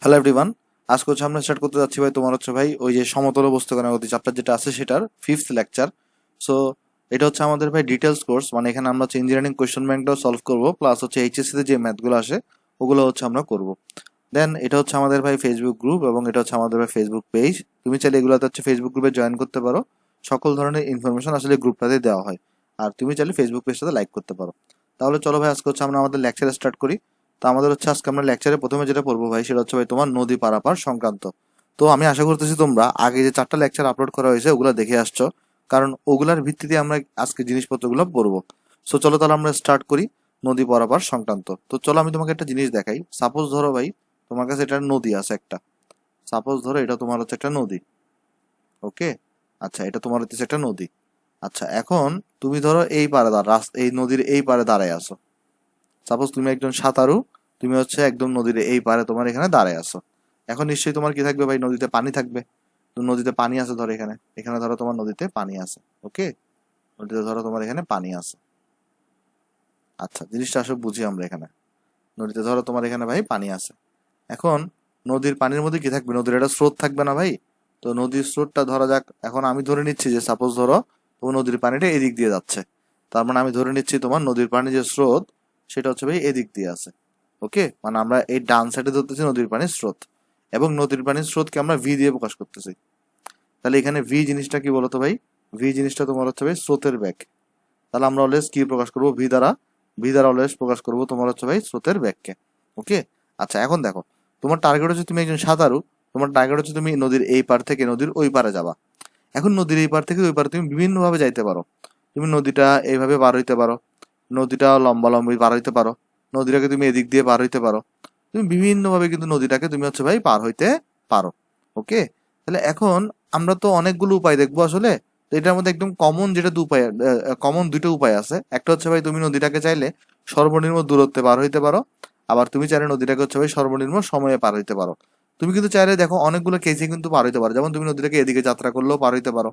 Hello everyone, আজকে আমরা start করতে যাচ্ছি ভাই তোমার ভাই ওই যে সমতল বস্তুকণা গতি চ্যাপ্টার যেটা আছে সেটার 5th লেকচার। সো এটা আমাদের ভাই ডিটেলস কোর্স, মানে এখানে আমরা ইঞ্জিনিয়ারিং কোয়েশ্চেন ব্যাংকটাও সলভ করব, প্লাস এইচএসসি তে যে ম্যাথগুলো আসে ওগুলো আমরা করব। দেন এটা আমাদের ভাই ফেসবুক গ্রুপ, এবং এটা আমাদের ভাই ফেসবুক পেজ। তুমি চাইলে এগুলোতে ফেসবুক গ্রুপে জয়েন করতে পারো। সকল ধরনের ইনফরমেশন আসলে গ্রুপটাতে দেওয়া হয়। আর তুমি চাইলে ফেসবুক পেজটাতে লাইক করতে পারো। তাহলে চলো ভাই, আজকে আমরা আমাদের লেকচার স্টার্ট করি। তো আমাদের আজকে আমরা লেকচারে প্রথমে যেটা পড়বো ভাই, সেটা ভাই তোমার নদী পারাপার সংক্রান্ত। তো আমি আশা করতেছি তোমরা আগে যে 4টা লেকচার আপলোড করা হয়েছে ওগুলো দেখে আসছো, কারণ ওগুলার ভিত্তিতে আমরা আজকে জিনিসপত্রগুলো পড়বো। সো চলো তাহলে আমরা স্টার্ট করি নদী পারাপার সংক্রান্ত। তো চলো আমি তোমাকে একটা জিনিস দেখাই। সাপোজ ধরো ভাই তোমার কাছে এটা নদী আছে একটা। সাপোজ ধরো এটা তোমার একটা নদী। ওকে, আচ্ছা এটা তোমার একটা নদী। আচ্ছা এখন তুমি ধরো এই পারে এই নদীর এই পারে দাঁড়ায় আছো। সাপোজ তুমি একজন সাঁতারু, তুমি একদম নদীর এই পারে তোমার এখানে দাঁড়ায় আছো। এখন নিশ্চয়ই তোমার কি থাকবে ভাই, নদীতে পানি থাকবে। তো নদীতে পানি আছে ধরো এখানে, এখানে ধরো তোমার নদীতে পানি আছে। ওকে, নদীতে ধরো তোমার এখানে পানি আছে। আচ্ছা জিনিসটা আসলে বুঝি আমরা এখানে। নদীতে ধরো তোমার এখানে ভাই পানি আছে। এখন নদীর পানির মধ্যে কি থাকবে, নদীর একটা স্রোত থাকবে না ভাই? তো নদীর স্রোতটা ধরা যাক, এখন আমি ধরে নিচ্ছি যে সাপোজ ধরো তোমার নদীর পানিটা এদিক দিয়ে যাচ্ছে। তার মানে আমি ধরে নিচ্ছি তোমার নদীর পানির যে স্রোত সেটা ভাই এদিক দিয়ে আছে। ওকে, মানে আমরা এই ডান সাইডে ধরতেছি নদীর পানির স্রোত, এবং নদীর পানির স্রোতকে আমরা ভি দিয়ে প্রকাশ করতেছি। তাহলে এখানে ভি জিনিসটা কি বলতো ভাই? ভি জিনিসটা তোমার ভাই স্রোতের বেগ। তাহলে আমরা অলওয়েজ কি প্রকাশ করবো? ভি দ্বারা। ভি দ্বারা অলওয়েজ প্রকাশ করবো তোমার ভাই স্রোতের বেগকে। ওকে, আচ্ছা এখন দেখো, তোমার টার্গেট তুমি একজন সাঁতারু। তোমার টার্গেট তুমি নদীর এই পার থেকে নদীর ওই পারে যাবা। এখন নদীর এই পার থেকে ওই পারে তুমি বিভিন্ন ভাবে যাইতে পারো। তুমি নদীটা এইভাবে পার হইতে পারো, নদীটা লম্বি পার হইতে পারো, নদীটাকে তুমি এদিক দিয়ে পার হইতে পারো। তুমি বিভিন্ন ভাবে কিন্তু নদীটাকে তুমি ভাই পার হইতে পারো। ওকে, তাহলে এখন আমরা তো অনেকগুলো উপায় দেখবো আসলে। তো এটার মধ্যে একদম কমন যেটা উপায়, কমন দুটো উপায় আছে। একটা ভাই তুমি নদীটাকে চাইলে সর্বনিম্ন দূরত্বে পার হইতে পারো, আবার তুমি চাইলে নদীটাকে ভাই সর্বনিম্ন সময়ে পার হইতে পারো। তুমি কিন্তু চাইলে দেখো অনেকগুলো কেসে কিন্তু পার হইতে পারো। যেমন তুমি নদীটাকে এদিকে যাত্রা করলেও পার হইতে পারো,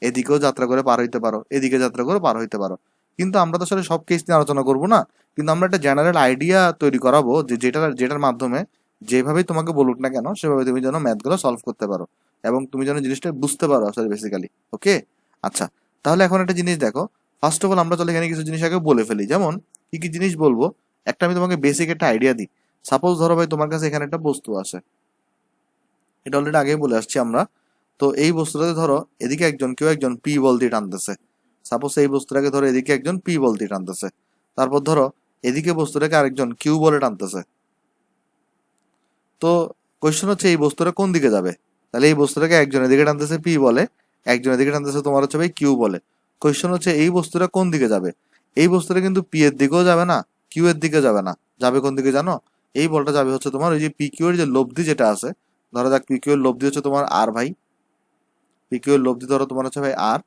এদিকেও যাত্রা করে পার হইতে পারো, এদিকে যাত্রা করে পার হইতে পারো। কিন্তু আমরা তো আসলে সব কেস নিয়ে আলোচনা করবো না। কিন্তু আমরা একটা জেনারেল আইডিয়া তৈরি করাবো যে যেটার যেটার মাধ্যমে যেভাবেই তোমাকে বলুক না কেন সেভাবে তুমি যেন ম্যাথগুলো সলভ করতে পারো, এবং তুমি যেন জিনিসটা বুঝতে পারো আসলে বেসিক্যালি। ওকে, আচ্ছা তাহলে এখন একটা জিনিস দেখো। ফার্স্ট অফ অল আমরা চলে এখানে কিছু জিনিস আগে বলে ফেলি। যেমন কি কি জিনিস বলবো, একটা আমি তোমাকে বেসিক একটা আইডিয়া দিই। সাপোজ ধরো ভাই তোমার কাছে এখানে একটা বস্তু আছে, এটা অলরেডি আগেই বলে আসছি আমরা। তো এই বস্তুটাতে ধরো এদিকে কেউ একজন পি বল দিয়ে টানতেছে। সাপোজ এই বস্তুটাকে ধরো এদিকে একজন পি বল দিয়ে টানতেছে। তারপর ধরো এদিকে বস্তুটাকে আরেকজন কিউ বলে টানতেছে। তো কোয়েশ্চেন এই বস্তুটা কোন দিকে যাবে? তাহলে এই বস্তুটাকে একজন এদিকে টানতেছে পি বলে, একজন এদিকে টানতেছে তোমার ভাই কিউ বলে। কোয়েশ্চেন এই বস্তুটা কোন দিকে যাবে? এই বস্তুটা কিন্তু পি এর দিকেও যাবে না, কিউ এর দিকে যাবে না। যাবে কোন দিকে জানো? এই বলটা যাবে তোমার ওই যে পি কিউ এর যে লব্ধি যেটা আছে, ধরা যাক পি কিউ এর লব্ধি তোমার আর ভাই। পি কিউ এর লব্ধি ধরো তোমার ভাই আর।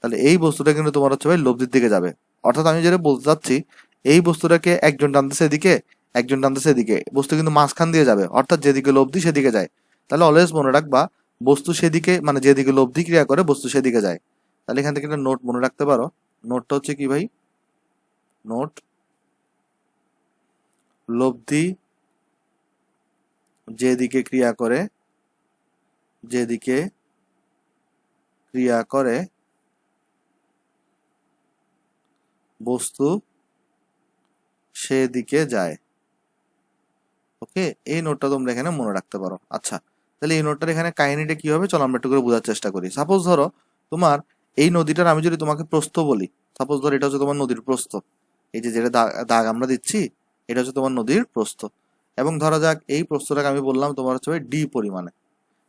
তাহলে এই বস্তুটা কিন্তু তোমার ভাই লব্ধির দিকে যাবে। অর্থাৎ আমি যেটা বলতে চাচ্ছি, এই বস্তুটাকে একজন টানতেছে এদিকে, একজন টানতেছে এদিকে, বস্তু কিন্তু মাঝখান দিয়ে যাবে, অর্থাৎ যেদিকে লব্ধি সেদিকে যায়। তাহলে অলওয়েজ মনে রাখবা, বস্তু সেদিকে মানে যেদিকে লব্ধি ক্রিয়া করে বস্তু সেদিকে যায়। তাহলে এখান থেকে একটা নোট মনে রাখতে পারো। নোটটা কি ভাই? নোট, লব্ধি যেদিকে ক্রিয়া করে, যেদিকে ক্রিয়া করে বস্তু সেদিকে যায়। ওকে, এই নোটটা তোমরা এখানে মনে রাখতে পারো। আচ্ছা, তাহলে এই নোটটার এখানে কাহিনীটা কি হবে চলো আমরা একটু করে বোঝার চেষ্টা করি। সাপোজ ধরো তোমার এই নদীটার আমি যদি তোমাকে প্রস্থ বলি, সাপোজ ধরো এটা তোমার নদীর প্রস্থ। এই যে যেটা দাগ আমরা দিচ্ছি, এটা তোমার নদীর প্রস্থ। এবং ধরা যাক এই প্রস্থটাকে আমি বললাম তোমার ভাই ডি পরিমাণে।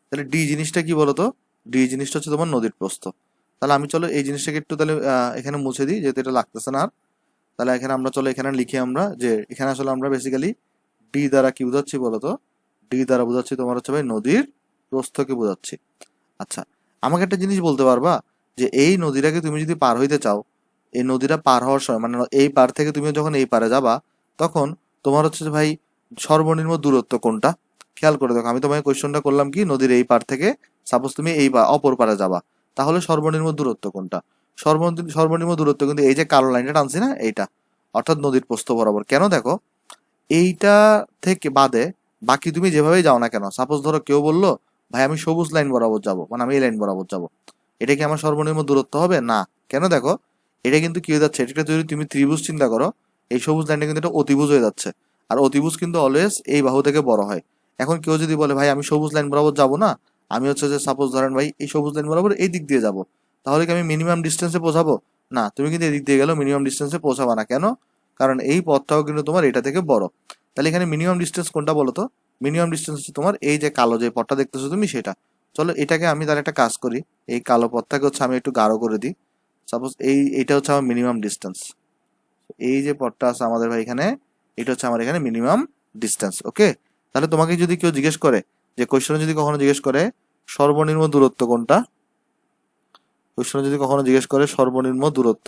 তাহলে ডি জিনিসটা কি বলতো? ডি জিনিসটা তোমার নদীর প্রস্থ। তাহলে আমি চলো এই জিনিসটাকে একটু তাহলে এখানে মুছে দিই, যেহেতু এটা লাগতেছে না আর। তাহলে এখানে আমরা চলো এখানে লিখি আমরা যে এখানে আসলে আমরা বেসিক্যালি ডি দ্বারা কি বোঝাচ্ছি বলতো? ডি দ্বারা বোঝাচ্ছি তোমার ভাই নদীর প্রস্থকে বোঝাচ্ছি। আচ্ছা, আমাকে একটা জিনিস বলতে পারবা যে এই নদীটাকে তুমি যদি পার হইতে চাও, এই নদীটা পার হওয়ার সময় মানে এই পার থেকে তুমি যখন এই পারে যাবা, তখন তোমার যে ভাই সর্বনিম্ন দূরত্ব কোনটা? খেয়াল করে দেখো, আমি তোমাকে কোয়েশ্চনটা করলাম কি, নদীর এই পার থেকে সাপোজ তুমি এই অপর পারে যাবা, তাহলে সর্বনিম্ন দূরত্ব কোনটা? সর্বনিম্ন দূরত্ব কিন্তু এই যে কালো লাইনটা টানছি না, এইটা, অর্থাৎ নদীর প্রস্থ বরাবর। কেন দেখো, এইটা থেকে বাদে বাকি তুমি যেভাবেই যাও না কেন, সাপোজ ধরো কেউ বললো ভাই আমি সবুজ লাইন বরাবর যাব, মানে আমি এই লাইন বরাবর যাব, এটা কি আমার সর্বনিম্ন দূরত্ব হবে? না। কেন? দেখো এটা কিন্তু কি হয়ে যাচ্ছে, এটা যদি তুমি ত্রিভুজ চিন্তা করো, এই সবুজ লাইনটা কিন্তু এটা অতিভুজ হয়ে যাচ্ছে। আর অতিভুজ কিন্তু অলওয়েজ এই বাহু থেকে বড় হয়। এখন কেউ যদি বলে ভাই আমি সবুজ লাইন বরাবর যাব না, আমি হচ্ছে যে সাপোজ ধরেন ভাই এই সবুজ লাইন বরাবর এই দিক দিয়ে যাব, তাহলে কি আমি মিনিমাম ডিস্টেন্সে পৌঁছাবো? না, তুমি কিন্তু এদিক দিয়ে গেলেও মিনিমাম ডিস্টেন্সে পৌঁছাবা না। কেন? কারণ এই পথটাও কিন্তু তোমার এটা থেকে বড়। তাহলে এখানে মিনিমাম ডিস্টেন্স কোনটা বলো তো? মিনিমাম ডিস্টেন্স হচ্ছে তোমার এই যে কালো যে পথটা দেখতেছো তুমি সেটা। চলো এটাকে আমি তার একটা কাজ করি, এই কালো পথটাকে হচ্ছে আমি একটু গাঢ় করে দিই। সাপোজ এইটা হচ্ছে আমার মিনিমাম ডিস্টেন্স। এই যে পথটা আছে আমাদের ভাই এখানে, এটা হচ্ছে আমার এখানে মিনিমাম ডিস্টেন্স। ওকে, তাহলে তোমাকে যদি কেউ জিজ্ঞেস করে, যে কোয়েশ্চনে যদি কখনো জিজ্ঞেস করে সর্বনিম্ন দূরত্ব কোনটা, কোয়েশ্চনে যদি কখনো জিজ্ঞেস করে সর্বনিম্ন দূরত্ব,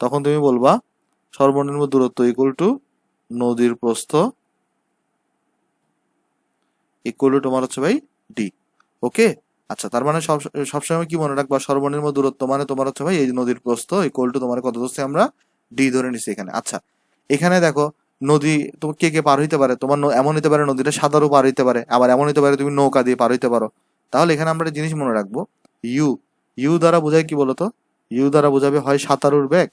তখন তুমি বলবা সর্বনিম্ন দূরত্ব ইকুয়াল টু নদীর প্রস্থ ইকুয়াল টু তোমার হচ্ছে ভাই ডি। ওকে, আচ্ছা, তার মানে সবসময় কি মনে রাখবা, সর্বনিম্ন দূরত্ব মানে তোমার হচ্ছে ভাই এই যে নদীর প্রস্থ ইকুয়াল টু তোমার কত ধরছি আমরা, ডি ধরে নিছি এখানে। আচ্ছা, এখানে দেখো নদী তো কে কে পার হইতে পারে, তোমার এমন হইতে পারে নদীটা সাঁতারও পার হইতে পারে, আবার এমন হইতে পারে তুমি নৌকা দিয়ে পার হইতে পারো। তাহলে এখানে আমরা একটা জিনিস মনে রাখবো, ইউ, ইউ দ্বারা বোঝায় কি বলতো, ইউ দ্বারা বোঝাবে হয় সাঁতারুর বেগ,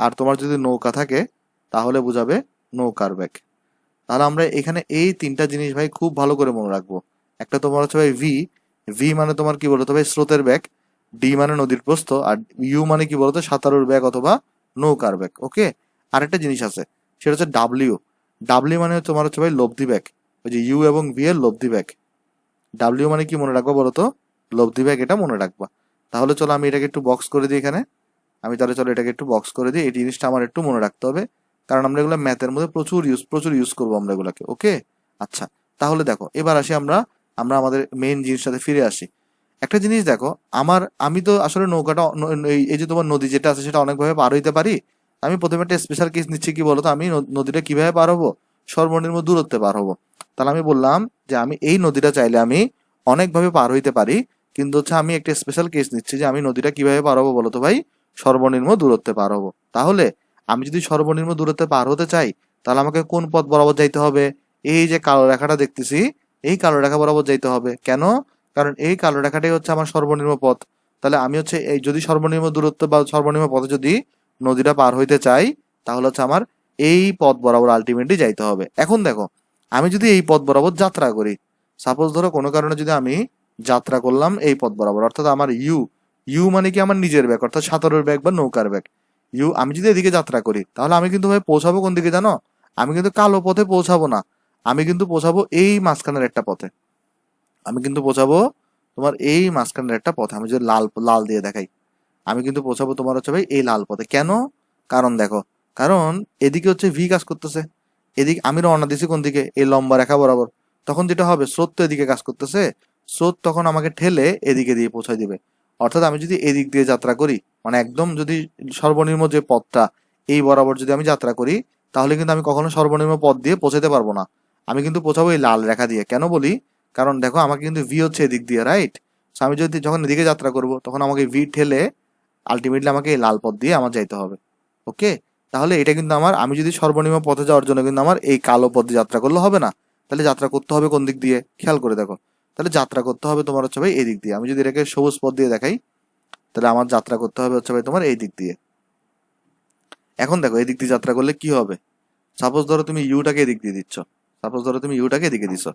আর তোমার যদি নৌকা থাকে তাহলে বোঝাবে নৌকার বেগ। তাহলে আমরা এখানে এই তিনটা জিনিস ভাই খুব ভালো করে মনে রাখবো। একটা তোমার হচ্ছে ভাই ভি, ভি মানে তোমার কি বলতো ভাই স্রোতের বেগ, ডি মানে নদীর প্রস্থ, আর ইউ মানে কি বলতো সাঁতারুর বেগ অথবা নৌকার বেগ। ওকে, আরেকটা জিনিস আছে সেটা হচ্ছে ডাব্লিউ, ডাব্লিউ মানে তোমার হচ্ছে ভাই লব্ধি বেগ, ওই যে ইউ এবং ভি এর লব্ধি বেগ। ডাব্লিউ মানে কি মনে রাখবো বলতো, লব্ধি বেগ, এটা মনে রাখবা। তাহলে চলো আমি এটাকে একটু বক্স করে দিই এখানে, আমি তাহলে চলো এটাকে একটু বক্স করে দিই, এই জিনিসটা আমার একটু মনে রাখতে হবে, কারণ আমরা এগুলো ম্যাথের মধ্যে প্রচুর ইউজ করবো আমরা এগুলাকে। ওকে, আচ্ছা, তাহলে দেখো এবার আসি আমরা আমরা আমাদের মেইন জিনিসটাতে ফিরে আসি। একটা জিনিস দেখো, আমি তো আসলে নৌকাটা এই যে তোমার নদী যেটা আছে সেটা অনেকভাবে পার হইতে পারি। আমি প্রথমে একটা স্পেশাল কেস নিচ্ছি, কি বলতো, আমি নদীটা কিভাবে পার হবো, সর্বনিম্ন দূরত্বে পার হবো। তাহলে আমি বললাম যে আমি এই নদীটা চাইলে আমি অনেকভাবে পার হইতে পারি, কিন্তু হচ্ছে আমি একটা স্পেশাল কেস নিচ্ছি যে আমি নদীটা কিভাবে পার হবো বলতো ভাই, সর্বনিম্ন দূরত্বে পার হবো। তাহলে আমি যদি সর্বনিম্ন দূরত্বে পার হতে চাই, তাহলে আমাকে কোন পথ বরাবর যাইতে হবে, এই যে কালো রেখাটা দেখতেছি এই কালো রেখা বরাবর যাইতে হবে। কেন? কারণ এই কালো রেখাটাই হচ্ছে আমার সর্বনিম্ন পথ। তাহলে আমি হচ্ছে এই যদি সর্বনিম্ন দূরত্ব বা সর্বনিম্ন পথে যদি নদীটা পার হইতে চাই, তাহলে হচ্ছে আমার এই পথ বরাবর আলটিমেটলি যাইতে হবে। এখন দেখো আমি যদি এই পথ বরাবর যাত্রা করি, সাপোজ ধরো কোনো কারণে যদি আমি যাত্রা করলাম এই পথ বরাবর, অর্থাৎ আমার ইউ, ইউ মানে কি আমার নিজের ব্যাগ, অর্থাৎ সাঁতারের ব্যাগ বা নৌকার ব্যাগ, ইউ, আমি যদি এদিকে যাত্রা করি তাহলে আমি কিন্তু ভাই পৌঁছাবো কোন দিকে জানো? আমি কিন্তু কালো পথে পৌঁছাবো না, আমি কিন্তু পৌঁছাবো এই মাঝখানের একটা পথে, আমি কিন্তু পৌঁছাবো তোমার এই মাঝখানের একটা পথে, আমি যদি লাল লাল দিয়ে দেখাই, আমি কিন্তু পৌঁছাবো তোমার হচ্ছে ভাই এই লাল পথে। কেন? কারণ দেখো, কারণ এদিকে হচ্ছে ভি কাজ করতেছে, এদিকে আমি রওনা দিছি কোন দিকে, এই লম্বা রেখা বরাবর। তখন যেটা হবে, স্রোত তো এদিকে কাজ করতেছে, স্রোত তখন আমাকে ঠেলে এদিকে দিয়ে পৌঁছায় দিবে। অর্থাৎ আমি যদি এদিক দিয়ে যাত্রা করি, মানে একদম যদি সর্বনিম্ন যে পথটা এই বরাবর যদি আমি যাত্রা করি, তাহলে কিন্তু আমি কখনো সর্বনিম্ন পথ দিয়ে পৌঁছাতে পারবো না, আমি কিন্তু পৌঁছাবো এই লাল রেখা দিয়ে। কেন বলি? কারণ দেখো আমাকে কিন্তু ভি হচ্ছে এদিক দিয়ে, রাইট? আমি যদি যখন এদিকে যাত্রা করব তখন আমাকে ভি ঠেলে আলটিমেটলি আমাকে এই লাল পথ দিয়ে আমার যাইতে হবে। ওকে, তাহলে এটা কিন্তু আমি যদি সর্বনিম্ন পথে যাওয়ার জন্য কিন্তু আমার এই কালো পথে যাত্রা করলে হবে না, তাহলে যাত্রা করতে হবে কোন দিক দিয়ে, খেয়াল করে দেখো। তাহলে যাত্রা করতে হবে তোমার হচ্ছে ভাই এই দিক দিয়ে। আমি যদি এটাকে সবুজ পথ দিয়ে দেখাই, তাহলে আমার যাত্রা করতে হবে হচ্ছে ভাই তোমার এই দিক দিয়ে। এখন দেখো এই দিক দিয়ে যাত্রা করলে কি হবে, সাপোজ ধরো তুমি ইউটাকে এদিক দিয়ে দিচ্ছ, সাপোজ ধরো তুমি ইউটাকে এদিকে দিছো,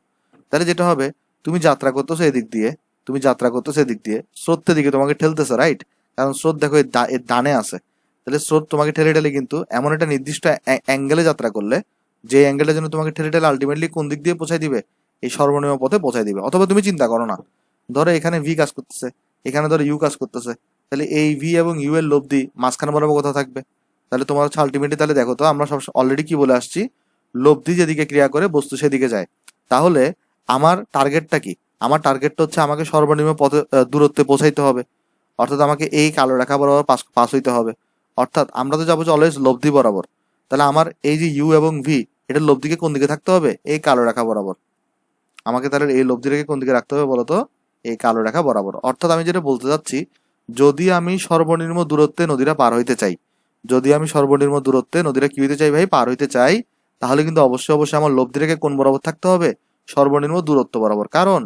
তাহলে যেটা হবে, তুমি যাত্রা করতেছো এদিক দিয়ে, তুমি যাত্রা করতেছো এদিক দিয়ে, স্রোতের দিকে তোমাকে ঠেলতেছে, রাইট? কারণ স্রোত দেখো এর ডানে আছে, তাহলে স্রোত তোমাকে ঠেলে ঠেলে কিন্তু এমন একটা নির্দিষ্ট অ্যাঙ্গেলে যাত্রা করলে, যে অ্যাঙ্গেলের জন্য তোমাকে ঠেলে ঠেলে আলটিমেটলি কোন দিক দিয়ে পৌঁছায় দিবে, এই সর্বনিম্ন পথে পৌঁছায় দিবে। অথবা তুমি চিন্তা করো না, ধরো এখানে ভি কাজ করতেছে, এখানে ধরো ইউ কাজ করতেছে, তাহলে এই ভি এবং ইউ এর লব্ধি মাঝখানে বরাবর কোথাও থাকবে, তাহলে তোমার হচ্ছে আলটিমেটলি, তাহলে দেখো তো আমরা সব অলরেডি কি বলে আসছি, লব্ধি যেদিকে ক্রিয়া করে বস্তু সেদিকে যায়। তাহলে আমার টার্গেটটা কি? আমার টার্গেটটা হচ্ছে আমাকে সর্বনিম্ন পথে দূরত্বে পৌঁছাইতে হবে, অর্থাৎ আমাকে এই কালো রেখা বরাবর পাস হইতে হবে। অর্থাৎ আমরা তো যাবো অলওয়েজ লব্ধি বরাবর, তাহলে আমার এই যে ইউ এবং ভি, এটা লব্ধিকে কোন দিকে থাকতে হবে, এই কালো রেখা বরাবর। আমাকে তাহলে এই লব্ধিটাকে কোন দিকে রাখতে হবে বলতো, এই কালো রেখা বরাবর। অর্থাৎ আমি যেটা বলতে চাচ্ছি, যদি আমি সর্বনিম্ন দূরত্বে নদীটা পার হইতে চাই, যদি আমি সর্বনিম্ন দূরত্বে নদীটা কি হইতে চাই ভাই, পার হইতে চাই, তাহলে কিন্তু অবশ্যই অবশ্যই আমার লব্ধি রেখে কোন বরাবর থাকতে হবে? সর্বনিম্ন দূরত্ব বরাবর। কারণ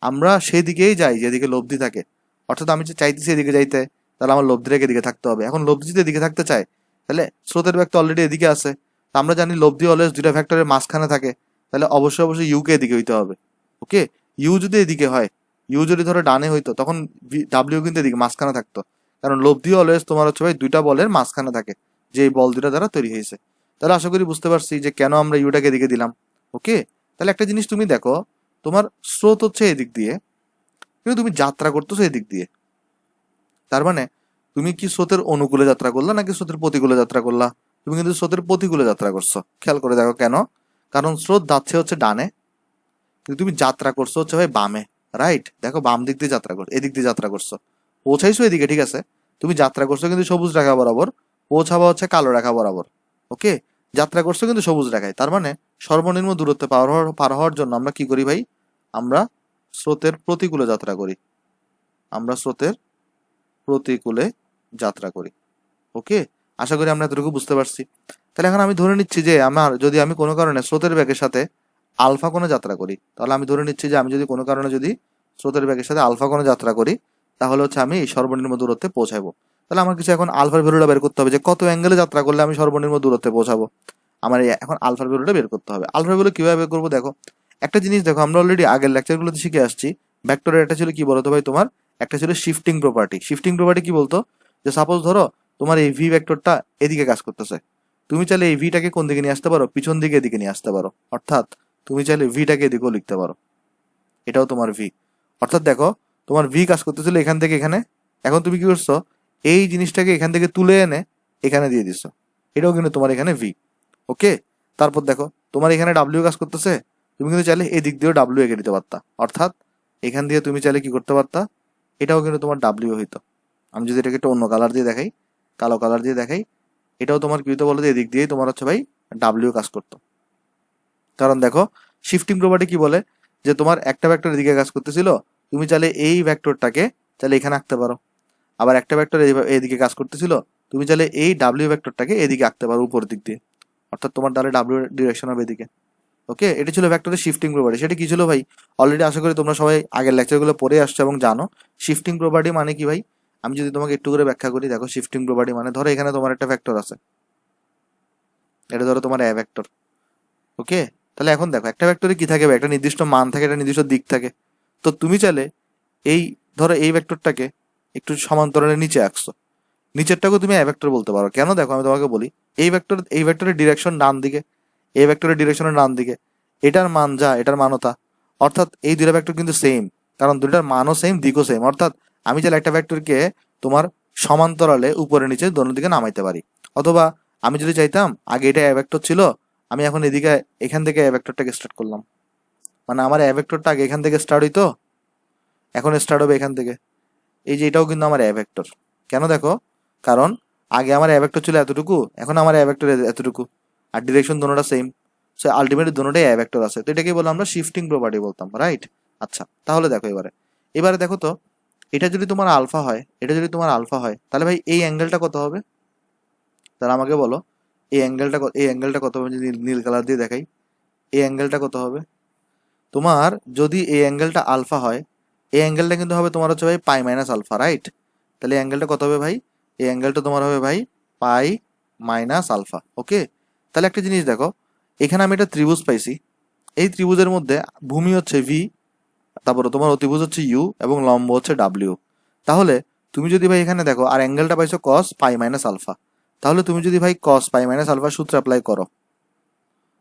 আমরা সেই দিকেই যাই যেদিকে লব্ধি থাকে। অর্থাৎ আমি যে চাইতেছি এদিকে যাইতে, তাহলে আমার লব্ধি রেখে এদিকে থাকতে হবে। এখন লব্ধি যদি এদিকে থাকতে চায়, তাহলে স্রোতের বেগ তো অলরেডি এদিকে আছে। তা আমরা জানি লব্ধি অলওয়েজ দুইটা ভেক্টরের মাঝখানে থাকে, তাহলে অবশ্যই অবশ্যই ইউ কে এদিকে হইতে হবে। ওকে, ইউ যদি এদিকে হয়, ইউ যদি ধরো ডানে হইতো, তখন ডাব্লিউ কিন্তু এদিকে মাঝখানে থাকতো। কারণ লব্ধি অলওয়েজ তোমার হচ্ছে ভাই দুইটা বলের মাঝখানে থাকে, যে এই বল দুটা দ্বারা তৈরি হয়েছে। তাহলে আশা করি বুঝতে পারছি যে কেন আমরা ইউটাকে এদিকে দিলাম। ওকে, তাহলে একটা জিনিস তুমি দেখো, তোমার স্রোত হচ্ছে এদিক দিয়ে, কিন্তু তুমি যাত্রা করতেছো এদিক দিয়ে। তার মানে তুমি কি স্রোতের অনুকূলে যাত্রা করলা নাকি স্রোতের প্রতিকূলে যাত্রা করলা? তুমি কিন্তু স্রোতের প্রতিকূলে যাত্রা করছো। খেয়াল করে দেখো কেন। কারণ স্রোত যাচ্ছে হচ্ছে ডানে, কিন্তু তুমি যাত্রা করছো হচ্ছে ভাই বামে। রাইট, দেখো বাম দিক দিয়ে যাত্রা করছো, এদিক দিয়ে যাত্রা করছো, পৌঁছাইছো এদিকে, ঠিক আছে। তুমি যাত্রা করছো কিন্তু সবুজ রেখা বরাবর, পৌঁছাবা হচ্ছে কালো রেখা বরাবর। ওকে, যাত্রা করছো কিন্তু সবুজ রেখায়। তার মানে সর্বনিম্ন দূরত্বে পার হওয়ার জন্য আমরা কি করি ভাই? আমরা স্রোতের প্রতিকূলে যাত্রা করি। আমরা স্রোতের প্রতিকূলে যাত্রা করি। ওকে, আশা করি আমরা এতটুকু বুঝতে পারছি। তাহলে এখন আমি ধরে নিচ্ছি যে আমি কোনো কারণে স্রোতের বেগের সাথে আলফা কোণে যাত্রা করি, তাহলে আমি ধরে নিচ্ছি যে আমি যদি কোনো কারণে যদি স্রোতের বেগের সাথে আলফা কোণে যাত্রা করি, তাহলে হচ্ছে আমি এই সর্বনিম্ন দূরত্বে পৌঁছাবো। তাহলে আমার কিছু এখন আলফার ভ্যালুটা বের করতে হবে, যে কত অ্যাঙ্গেলে যাত্রা করলে আমি সর্বনিম্ন দূরত্বে পৌঁছাবো। আমার এখন আলফার ভ্যালুটা বের করতে হবে। আলফার ভ্যালু কিভাবে বের করবো? দেখো, একটা জিনিস দেখো, আমরা অলরেডি আগের লেকচারগুলোতে শিখে আসছি। ভেক্টরের একটা ছিল কি বলতো ভাই, তোমার একটা ছিল শিফটিং প্রপার্টি। শিফটিং প্রপার্টি কি বলতো, যে সাপোজ ধরো তোমার এই ভি ভেক্টরটা এদিকে কাজ করতেছে, তুমি চাইলে এই ভিটাকে কোন দিকে নিয়ে আসতে পারো? পিছন দিকে এদিকে নিয়ে আসতে পারো। অর্থাৎ তুমি চাইলে ভিটাকে এদিকেও লিখতে পারো, এটাও তোমার ভি। অর্থাৎ দেখো, তোমার ভি কাজ করতেছিল এখান থেকে এখানে, এখন তুমি কি করছো? এই জিনিসটাকে এখান থেকে তুলে এনে এখানে দিয়ে দিছো, এটাও কিন্তু তোমার এখানে ভি। ওকে, তারপর দেখো তোমার এখানে ডাব্লিউ কাজ করতেছে, তুমি কিন্তু চাইলে এই দিক দিয়েও ডাব্লিউ এঁকে দিতে পারতা। অর্থাৎ এখান দিয়ে তুমি চাইলে কি করতে পারতা? এটাও কিন্তু তোমার ডাব্লিউ হইতো। আমি যদি এটাকে একটু অন্য কালার দিয়ে দেখাই, কালো কালার দিয়ে দেখাই, এটাও তোমার কি হইতো বলো? এদিক দিয়েই তোমার হচ্ছে ভাই ডাব্লিউ কাজ করতো। কারণ দেখো, শিফটিং প্রপার্টি কি বলে, যে তোমার একটা ভেক্টর এদিকে কাজ করতেছিল, তুমি চাইলে এই ভেক্টরটাকে চাইলে এখানে আঁকতে পারো। আবার একটা ভেক্টর এদিকে কাজ করতেছিল, তুমি চাইলে এই ডাব্লিউ ভেক্টরটাকে এদিকে আঁকতে পারো উপর দিক দিয়ে। অর্থাৎ তোমার তাহলে ডাব্লিউ ডিরেকশন হবে এদিকে। ওকে, এটা ছিল ভেক্টরের শিফটিং প্রপার্টি। সেটা কি ছিল ভাই? অলরেডি আশা করি তোমরা সবাই আগের লেকচারগুলো পড়ে আসছো এবং জানো। শিফটিং প্রপার্টি মানে কি ভাই? আমি যদি তোমাকে একটু করে ব্যাখ্যা করি, দেখো শিফটিং প্রপার্টি মানে, ধরো এখানে তোমার একটা ভেক্টর আছে, এটা ধরো তোমার এ ভেক্টর। ওকে, তাহলে এখন দেখো, একটা ভেক্টরে কি থাকে ভাই? একটা নির্দিষ্ট মান থাকে, একটা নির্দিষ্ট দিক থাকে। তো তুমি চাইলে এই, ধরো এই ভেক্টরটাকে একটু সমান্তরালে নিচে আঁকছো, নিচেরটাকে তুমি এ ভেক্টর বলতে পারো। কেন? দেখো আমি তোমাকে বলি, এই ভেক্টরের ডিরেকশন ডান দিকে, এই ভেক্টরের ডিরেকশনের ডান দিকে, এটার মান যা এটার মানও তা। অর্থাৎ এই দুইটা ভেক্টর কিন্তু সেম, কারণ দুইটার মানও সেম, দিকও সেম। অর্থাৎ আমি চাইলে একটা ভেক্টরকে তোমার সমান্তরালে উপরে নিচে দোনো দিকে নামাইতে পারি। অথবা আমি যদি চাইতাম, আগে এটা এ ভেক্টর ছিল, আমি এখন এদিকে এখান থেকে এ ভেক্টরটাকে স্টার্ট করলাম, মানে আমার এ ভেক্টরটা আগে এখান থেকে স্টার্ট হইতো, এখন স্টার্ট হবে এখান থেকে। এই যে এটাও কিন্তু আমার এ ভেক্টর। কেন? দেখো, কারণ আগে আমার এ ভেক্টর ছিল এতটুকু, এখন আমার এ ভেক্টর এতটুকু, আর ডিরেকশন দোনোটা সেম। সো আলটিমেটলি দোনোটাই এ ভেক্টর আছে। তো এটাকে বলে আমরা শিফটিং প্রপার্টি বলতাম, রাইট? আচ্ছা, তাহলে দেখো এবারে, এবারে দেখো তো, এটা যদি তোমার আলফা হয়, এটা যদি তোমার আলফা হয়, তাহলে ভাই এই অ্যাঙ্গেলটা কত হবে? তাহলে আমাকে বলো, এই অ্যাঙ্গেলটা কত হবে? যদি নীল কালার দিয়ে দেখাই, এই অ্যাঙ্গেলটা কত হবে? তোমার যদি এই অ্যাঙ্গেলটা আলফা হয়, এই অ্যাঙ্গেলটা কিন্তু হবে তোমার হচ্ছে ভাই পাই মাইনাস আলফা, রাইট? তাহলে এই অ্যাঙ্গেলটা কত হবে ভাই? এই অ্যাঙ্গেলটা তোমার হবে ভাই পাই মাইনাস আলফা। ওকে, তাহলে একটা জিনিস দেখো, এখানে আমি একটা ত্রিভুজ পাইছি, এই ত্রিভুজের মধ্যে ভূমি হচ্ছে ভি, তারপরে তোমার অতিভুজ হচ্ছে ইউ, এবং লম্ব হচ্ছে ডাব্লিউ। তাহলে তুমি যদি ভাই এখানে দেখো, আর অ্যাঙ্গেলটা পাইছো কস পাই মাইনাস আলফা, তাহলে তুমি যদি ভাই কস পাই মাইনাস আলফা সূত্র অ্যাপ্লাই করো,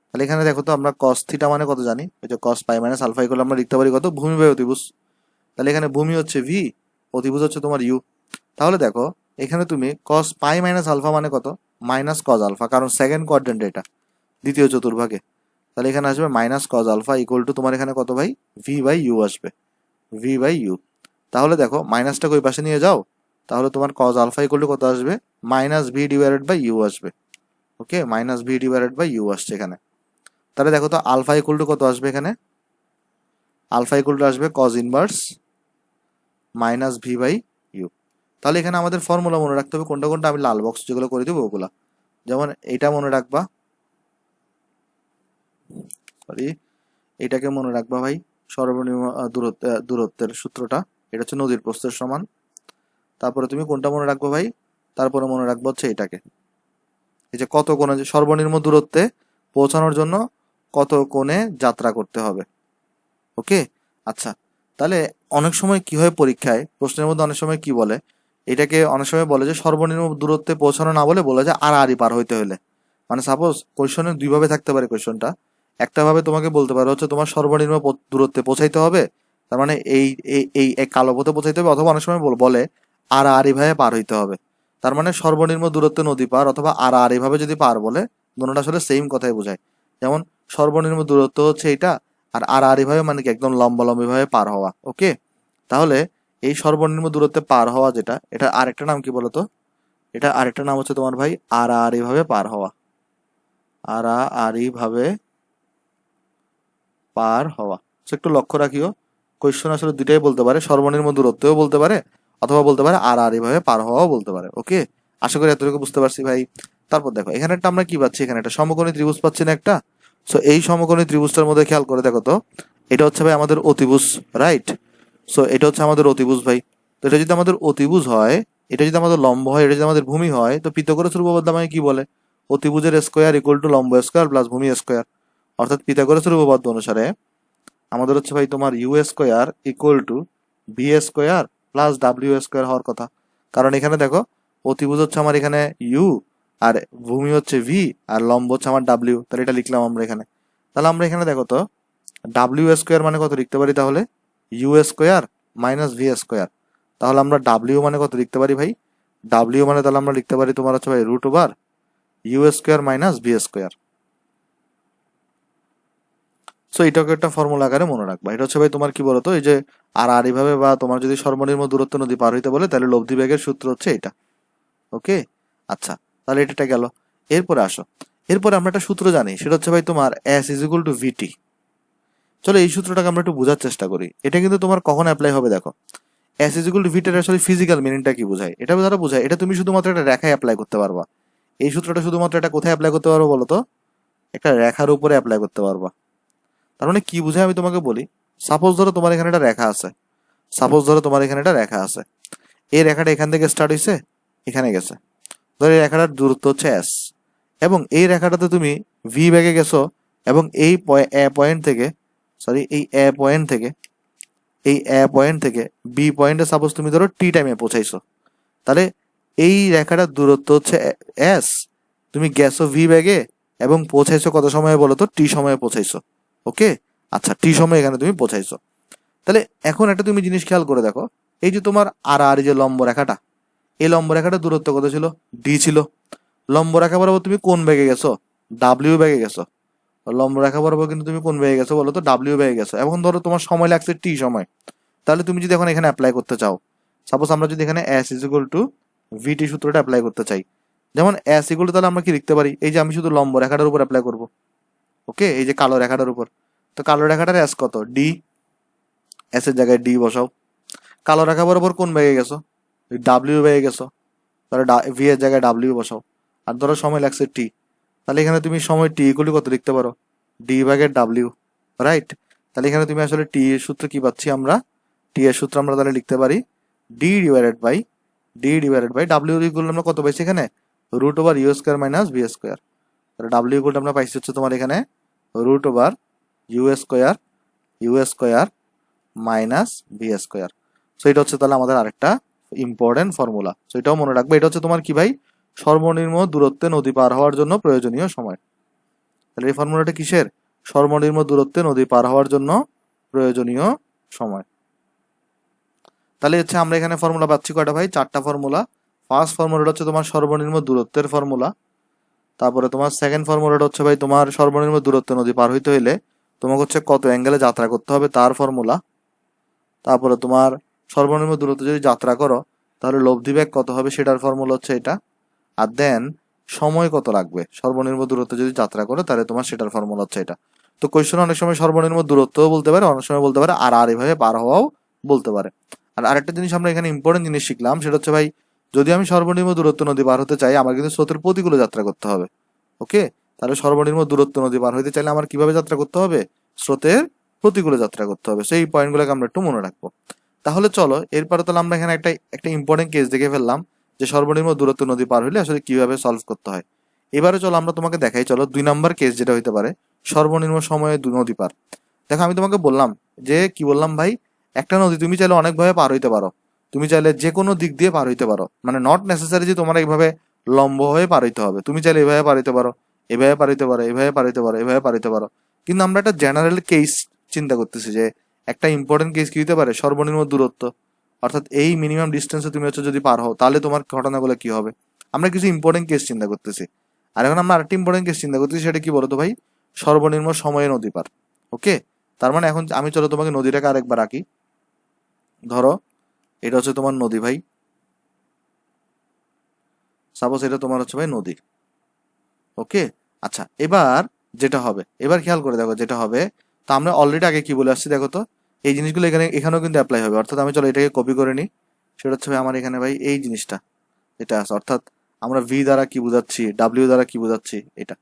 তাহলে এখানে দেখো তো, আমরা কস থিটা মানে কত জানি? ওই যে কস পাই মাইনাস আলফা ইকুয়াল আমরা লিখতে পারি কত? ভূমি বাই অতিভুজ। তাহলে এখানে ভূমি হচ্ছে ভি, অতিভুজ হচ্ছে তোমার ইউ। তাহলে দেখো, এখানে তুমি কস পাই মাইনাস আলফা মানে কত? মাইনাস কজ আলফা, কারণ সেকেন্ড কোয়াড্রেন্ট এটা, দ্বিতীয় চতুর্ভাগে। তাহলে এখানে আসবে minus cos alpha equal to তোমার এখানে কত ভাই? ভি বাই ইউ আসবে, ভি বাই ইউ। তাহলে দেখো, মাইনাসটাকে ওই পাশে নিয়ে যাও, তাহলে তোমার কজ আলফা ইকুয়াল টু কত আসবে? Minus v divided by you আসবে। Okay, minus v divided by u আসছে এখানে। তাহলে দেখো তো, আলফা ইকুয়াল টু কত আসবে এখানে? আলফা ইকুয়াল টু আসবে cos inverse minus V by U. তাহলে এখানে আমাদের ফর্মুলা মনে রাখতে হবে কোনটা কোনটা, আমি লাল বক্স যেগুলো করে দেবো ওগুলা। যেমন এটা মনে রাখবা, সরি, এটাকে মনে রাখবা ভাই, সর্বনিম্ন দূরত্বের সূত্রটা, এটা হচ্ছে নদীর প্রস্থের সমান। তারপরে তুমি কোনটা মনে রাখবো ভাই, তারপরে মনে রাখবো হচ্ছে এটাকে, এই যে কত কোণে, যে সর্বনিম্ন দূরত্বে পৌঁছানোর জন্য কত কোণে যাত্রা করতে হবে। ওকে, আচ্ছা। তাহলে অনেক সময় কি হয় পরীক্ষায়, প্রশ্নের মধ্যে অনেক সময় কি বলে, এটাকে অনেক সময় বলে যে সর্বনিম্ন দূরত্বে পৌঁছানো না বলে বলে যে আড়াআড়ি পার হইতে হলে। মানে সাপোজ কোয়েশনে দুইভাবে থাকতে পারে কোয়েশনটা। একটা ভাবে তোমাকে বলতে পারে হচ্ছে তোমার সর্বনিম্ন দূরত্বে পৌঁছাইতে হবে, তার মানে এই এই এই এই কালো পথে পৌঁছাইতে হবে, অথবা অনেক সময় বলে আড়াআড়ি ভাবে পার হইতে হবে। তার মানে সর্বনিম্ন দূরত্বে নদী পার অথবা আড়াআড়ি ভাবে যদি পার বলে, দুটোটা আসলে সেম কথাই বোঝায়। যেমন সর্বনিম্ন দূরত্ব হচ্ছে এটা, আর আড়াআড়ি ভাবে মানে কি একদম লম্বালম্বি ভাবে পার হওয়া। ওকে, তাহলে এই সর্বনিম্ন দূরত্বে পার হওয়া যেটা, এটা আরেকটা নাম কি বলতো, এটা আরেকটা নাম হচ্ছে তোমার ভাই আড়াআড়ি ভাবে পার হওয়া। আড়াআড়ি ভাবে পার হওয়া। একটু লক্ষ্য রাখিও, কোয়েশ্চন আসলে দুটাই বলতে পারে, সর্বনিম্ন দূরত্বও বলতে পারে অথবা বলতে পারে আড়াআড়ি ভাবে পার হওয়াও বলতে পারে। ওকে, আশা করি এতটুকু বুঝতে পারছি ভাই। তারপর দেখো এখানে একটা আমরা কি পাচ্ছি, এখানে একটা সমকোণী ত্রিভুজ পাচ্ছি না একটা। সো এই সমকোণী ত্রিভুজটার মধ্যে খেয়াল করে দেখো তো, এটা হচ্ছে ভাই আমাদের অতিভুজ, রাইট? সো এটা হচ্ছে আমাদের অতিভুজ ভাই। তো এটা যদি আমাদের অতিভুজ হয়, এটা যদি আমাদের লম্ব হয়, এটা যদি আমাদের ভূমি হয়, তো পিথাগোরাসের উপপাদ্য আমাকে কি বলে, অতিভুজের স্কোয়ার ইকুয়াল টু লম্ব স্কোয়ার প্লাস ভূমি স্কোয়ার। অর্থাৎ পিথাগোরাসের উপপাদ্য অনুসারে আমাদের হচ্ছে ভাই তোমার U square equal to V square plus W square হওয়ার কথা। কারণ এখানে দেখো অতিভুজ হচ্ছে আমার এখানে ইউ, আর ভূমি হচ্ছে ভি, আর লম্ব হচ্ছে আমার ডাব্লিউ। তাহলে এটা লিখলাম আমরা এখানে। তাহলে আমরা এখানে দেখো তো ডাব্লিউ স্কোয়ার মানে কত লিখতে পারি, তাহলে you square minus V square. তাহলে আমরা ডাব্লিউ মানে কত লিখতে পারি ভাই, ডাব্লিউ মানে তাহলে আমরা লিখতে পারি তোমার হচ্ছে ভাই root over you square minus V square. So এটাকে একটা ফর্মুলা আকারে মনে রাখবা। এটা হচ্ছে ভাই তোমার কি বলতো, এই যে আড়াআড়ি ভাবে বা তোমার যদি সর্বনিম্ন দূরত্ব নদী পার হইতে বলে, তাহলে লব্ধি বেগের সূত্র হচ্ছে এটা। ওকে, আচ্ছা, তাহলে এটা গেল। এরপরে আসো, এরপরে আমরা একটা সূত্র জানি, সেটা হচ্ছে ভাই তোমার এস ইজ ইকুয়াল টু ভিটি। চলো এই সূত্রটাকে আমরা একটু বোঝার চেষ্টা করি। এটা কিন্তু তোমার কখন অ্যাপ্লাই হবে দেখো, এস ইজ ইকুয়াল টু ভিটির আসলে ফিজিক্যাল মিনিংটা কি বোঝায়, এটা দ্বারা বোঝায় এটা তুমি শুধুমাত্র একটা রেখায় অ্যাপ্লাই করতে পারবা। এই সূত্রটা শুধুমাত্র এটা কোথায় অ্যাপ্লাই করতে পারবো বলো তো, একটা রেখার উপরে অ্যাপ্লাই করতে পারবা। তার মানে কি বোঝায় আমি তোমাকে বলি, সাপোজ ধরো তোমার এখানে একটা রেখা আছে, সাপোজ ধরো তোমার এখানে একটা রেখা আছে, এই রেখাটা এখান থেকে স্টার্ট হয়েছে, এখানে গেছে, ধরো এই রেখাটার দূরত্ব হচ্ছে এস, এবং এই রেখাটাতে তুমি ভি বেগে গেছো, এবং এই পয়েন্ট থেকে, সরি এই পয়েন্ট থেকে বি পয়েন্টে সাপোজ তুমি ধরো টি টাইমে পৌঁছাইছো, তাহলে এই রেখাটার দূরত্ব হচ্ছে এস, তুমি গেছো ভি বেগে এবং পৌঁছাইছো কত সময়ে বলো তো, টি সময়ে পৌঁছাইছো। ওকে, আচ্ছা, টি সময় এখানে তুমি পৌঁছাইছো। তাহলে এখন একটা তুমি জিনিস খেয়াল করে দেখো, এই যে তোমার আর যে লম্ব রেখাটা, এই লম্ব রেখাটার দূরত্ব কত ছিল, ডি ছিল। লম্ব রেখা বরাবর তুমি কোন বেগে গেছো, ডাব্লিউ বেগে গেছো। লম্ব রেখা বরাবর কিন্তু তুমি কোন বেগে গেছো বলো তো, ডাব্লিউ বেগে গেছো। এখন ধরো তোমার সময় লাগছে টি সময়, তাহলে তুমি যদি এখন এখানে অ্যাপ্লাই করতে চাও, সাপোজ আমরা যদি এখানে এস ইজ ইকুয়াল টু ভিটি সূত্রটা অ্যাপ্লাই করতে চাই, যেমন এস ইকুয়াল টু, তাহলে আমরা কি লিখতে পারি, এই যে আমি শুধু লম্ব রেখাটার উপর অ্যাপ্লাই করবো। ওকে, এই যে কালো রেখাটার উপর, তো কালো রেখাটার এস কত, ডি, এস এর জায়গায় ডি বসাও। কালো রেখা বরাবর কোন বেগে গেছো, ডাব্লিউ বেগে গেছো, তাহলে ভি এর জায়গায় ডাব্লিউ বসাও। আর ধরো সময় লাগছে টি, তাহলে এখানে তুমি সময় টি ইকুয়ালি কত লিখতে পারো, ডি ভাগের ডাব্লিউ, রাইট? তাহলে এখানে তুমি আসলে টি এর সূত্র কি পাচ্ছি আমরা, টি এর সূত্র আমরা তাহলে লিখতে পারি D divided by W equal আমরা কত পাইছি এখানে, root over you square minus V square. তাহলে ডাব্লিউ ইকুয়াল আমরা পাইছি হচ্ছে তোমার এখানে root over you square minus V square. So এটা হচ্ছে তাহলে আমাদের আরেকটা ইম্পর্টেন্ট ফর্মুলা। সো এটাও মনে রাখবে, এটা হচ্ছে তোমার কি ভাই, সর্বনিম্ন দূরত্বে নদী পার হওয়ার জন্য প্রয়োজনীয় সময়। তাহলে এই ফর্মুলাটা কিসের, সর্বনিম্ন দূরত্বে নদী পার হওয়ার জন্য প্রয়োজনীয় সময়। তাহলে হচ্ছে আমরা এখানে ফর্মুলা পাচ্ছি কয়টা ভাই, চারটা ফর্মুলা। ফার্স্ট ফর্মুলাটা হচ্ছে তোমার সর্বনিম্ন দূরত্বের ফর্মুলা। তারপরে তোমার সেকেন্ড ফর্মুলাটা হচ্ছে ভাই তোমার সর্বনিম্ন দূরত্বে নদী পার হইতে হইলে তোমাকে হচ্ছে কত অ্যাঙ্গেলে যাত্রা করতে হবে তার ফর্মুলা। তারপরে তোমার সর্বনিম্ন দূরত্ব যদি যাত্রা করো তাহলে লব্ধি বেগ কত হবে সেটার ফর্মুলা হচ্ছে এটা। আর দেন সময় কত লাগবে সর্বনিম্ন দূরত্ব যদি যাত্রা করো, তাহলে তোমার সেটার ফর্মুলা হচ্ছে এটা। তো কোয়েশ্চন অনেক সময় সর্বনিম্ন দূরত্বও বলতে পারে, অনেক সময় বলতে পারে আর এইভাবে পার হওয়াও বলতে পারে। আর আরেকটা জিনিস আমরা এখানে ইম্পর্টেন্ট জিনিস শিখলাম, সেটা হচ্ছে ভাই যদি আমি সর্বনিম্ন দূরত্ব নদী পার হতে চাই, আমার কিন্তু স্রোতের প্রতিকূলে যাত্রা করতে হবে। ওকে, তাহলে সর্বনিম্ন দূরত্ব নদী পার হইতে চাইলে আমার কিভাবে যাত্রা করতে হবে? স্রোতের প্রতিকূলে যাত্রা করতে হবে। সেই পয়েন্টগুলোকে আমরা একটু মনে রাখবো। তাহলে চলো এরপরে তাহলে আমরা এখানে একটা ইম্পর্টেন্ট কেস দেখে ফেললাম যে সর্বনিম্ন দূরত্ব নদী পার হইলে আসলে কিভাবে সলভ করতে হয়। এবারে চলো আমরা তোমাকে দেখাই, চলো 2 নাম্বার কেস যেটা হইতে পারে সর্বনিম্ন সময়ে নদী পার। দেখো আমি তোমাকে বললাম যে কি বললাম ভাই, একটা নদী তুমি চাইলে অনেকভাবে পার হইতে পারো, তুমি চাইলে যে কোনো দিক দিয়ে পার হইতে পারো, মানে নট নেসেসারি যে তোমার এইভাবে লম্ব হয়ে পার হইতে হবে। তুমি চাইলে এভাবে পার হইতে পারো, এভাবে পার হইতে পারো, এভাবে পার হইতে পারো, এভাবে পার হইতে পারো। কিন্তু আমরা একটা জেনারেল কেস চিন্তা করতেছি যে একটা ইম্পর্টেন্ট কেস কি হতে পারে? সর্বনিম্ন দূরত্ব, অর্থাৎ এই মিনিমাম ডিস্টেন্সে তুমি হচ্ছে যদি পার হও তাহলে তোমার ঘটনাগুলো কি হবে। আমরা কিছু ইম্পর্টেন্ট কেস চিন্তা করতেছি। আর এখন আমরা আরেকটা ইম্পর্টেন্ট কেস চিন্তা করতেছি, সেটা কি বলতো ভাই? সর্বনিম্ন সময়ে নদী পার। ওকে, তার মানে এখন আমি চলো তোমাকে নদীটাকে আরেকবার আঁকি। ধরো এটা হচ্ছে তোমার নদী ভাই, সাপোজ এটা তোমার হচ্ছে ভাই নদী। ওকে, আচ্ছা এবার যেটা হবে, এবার খেয়াল করে দেখো যেটা হবে, তা আমরা অলরেডি আগে কি বলে আসছি দেখো তো, এই জিনিসগুলো এখানেও কিন্তু অ্যাপ্লাই হবে। অর্থাৎ আমি চলো এটাকে কপি করে নিই। সেটা হচ্ছে ভাই আমার এখানে ভাই এই জিনিসটা এটা আছে, অর্থাৎ আমরা ভি দ্বারা কি বোঝাচ্ছি, ডাব্লিউ দ্বারা কি বোঝাচ্ছি এটা।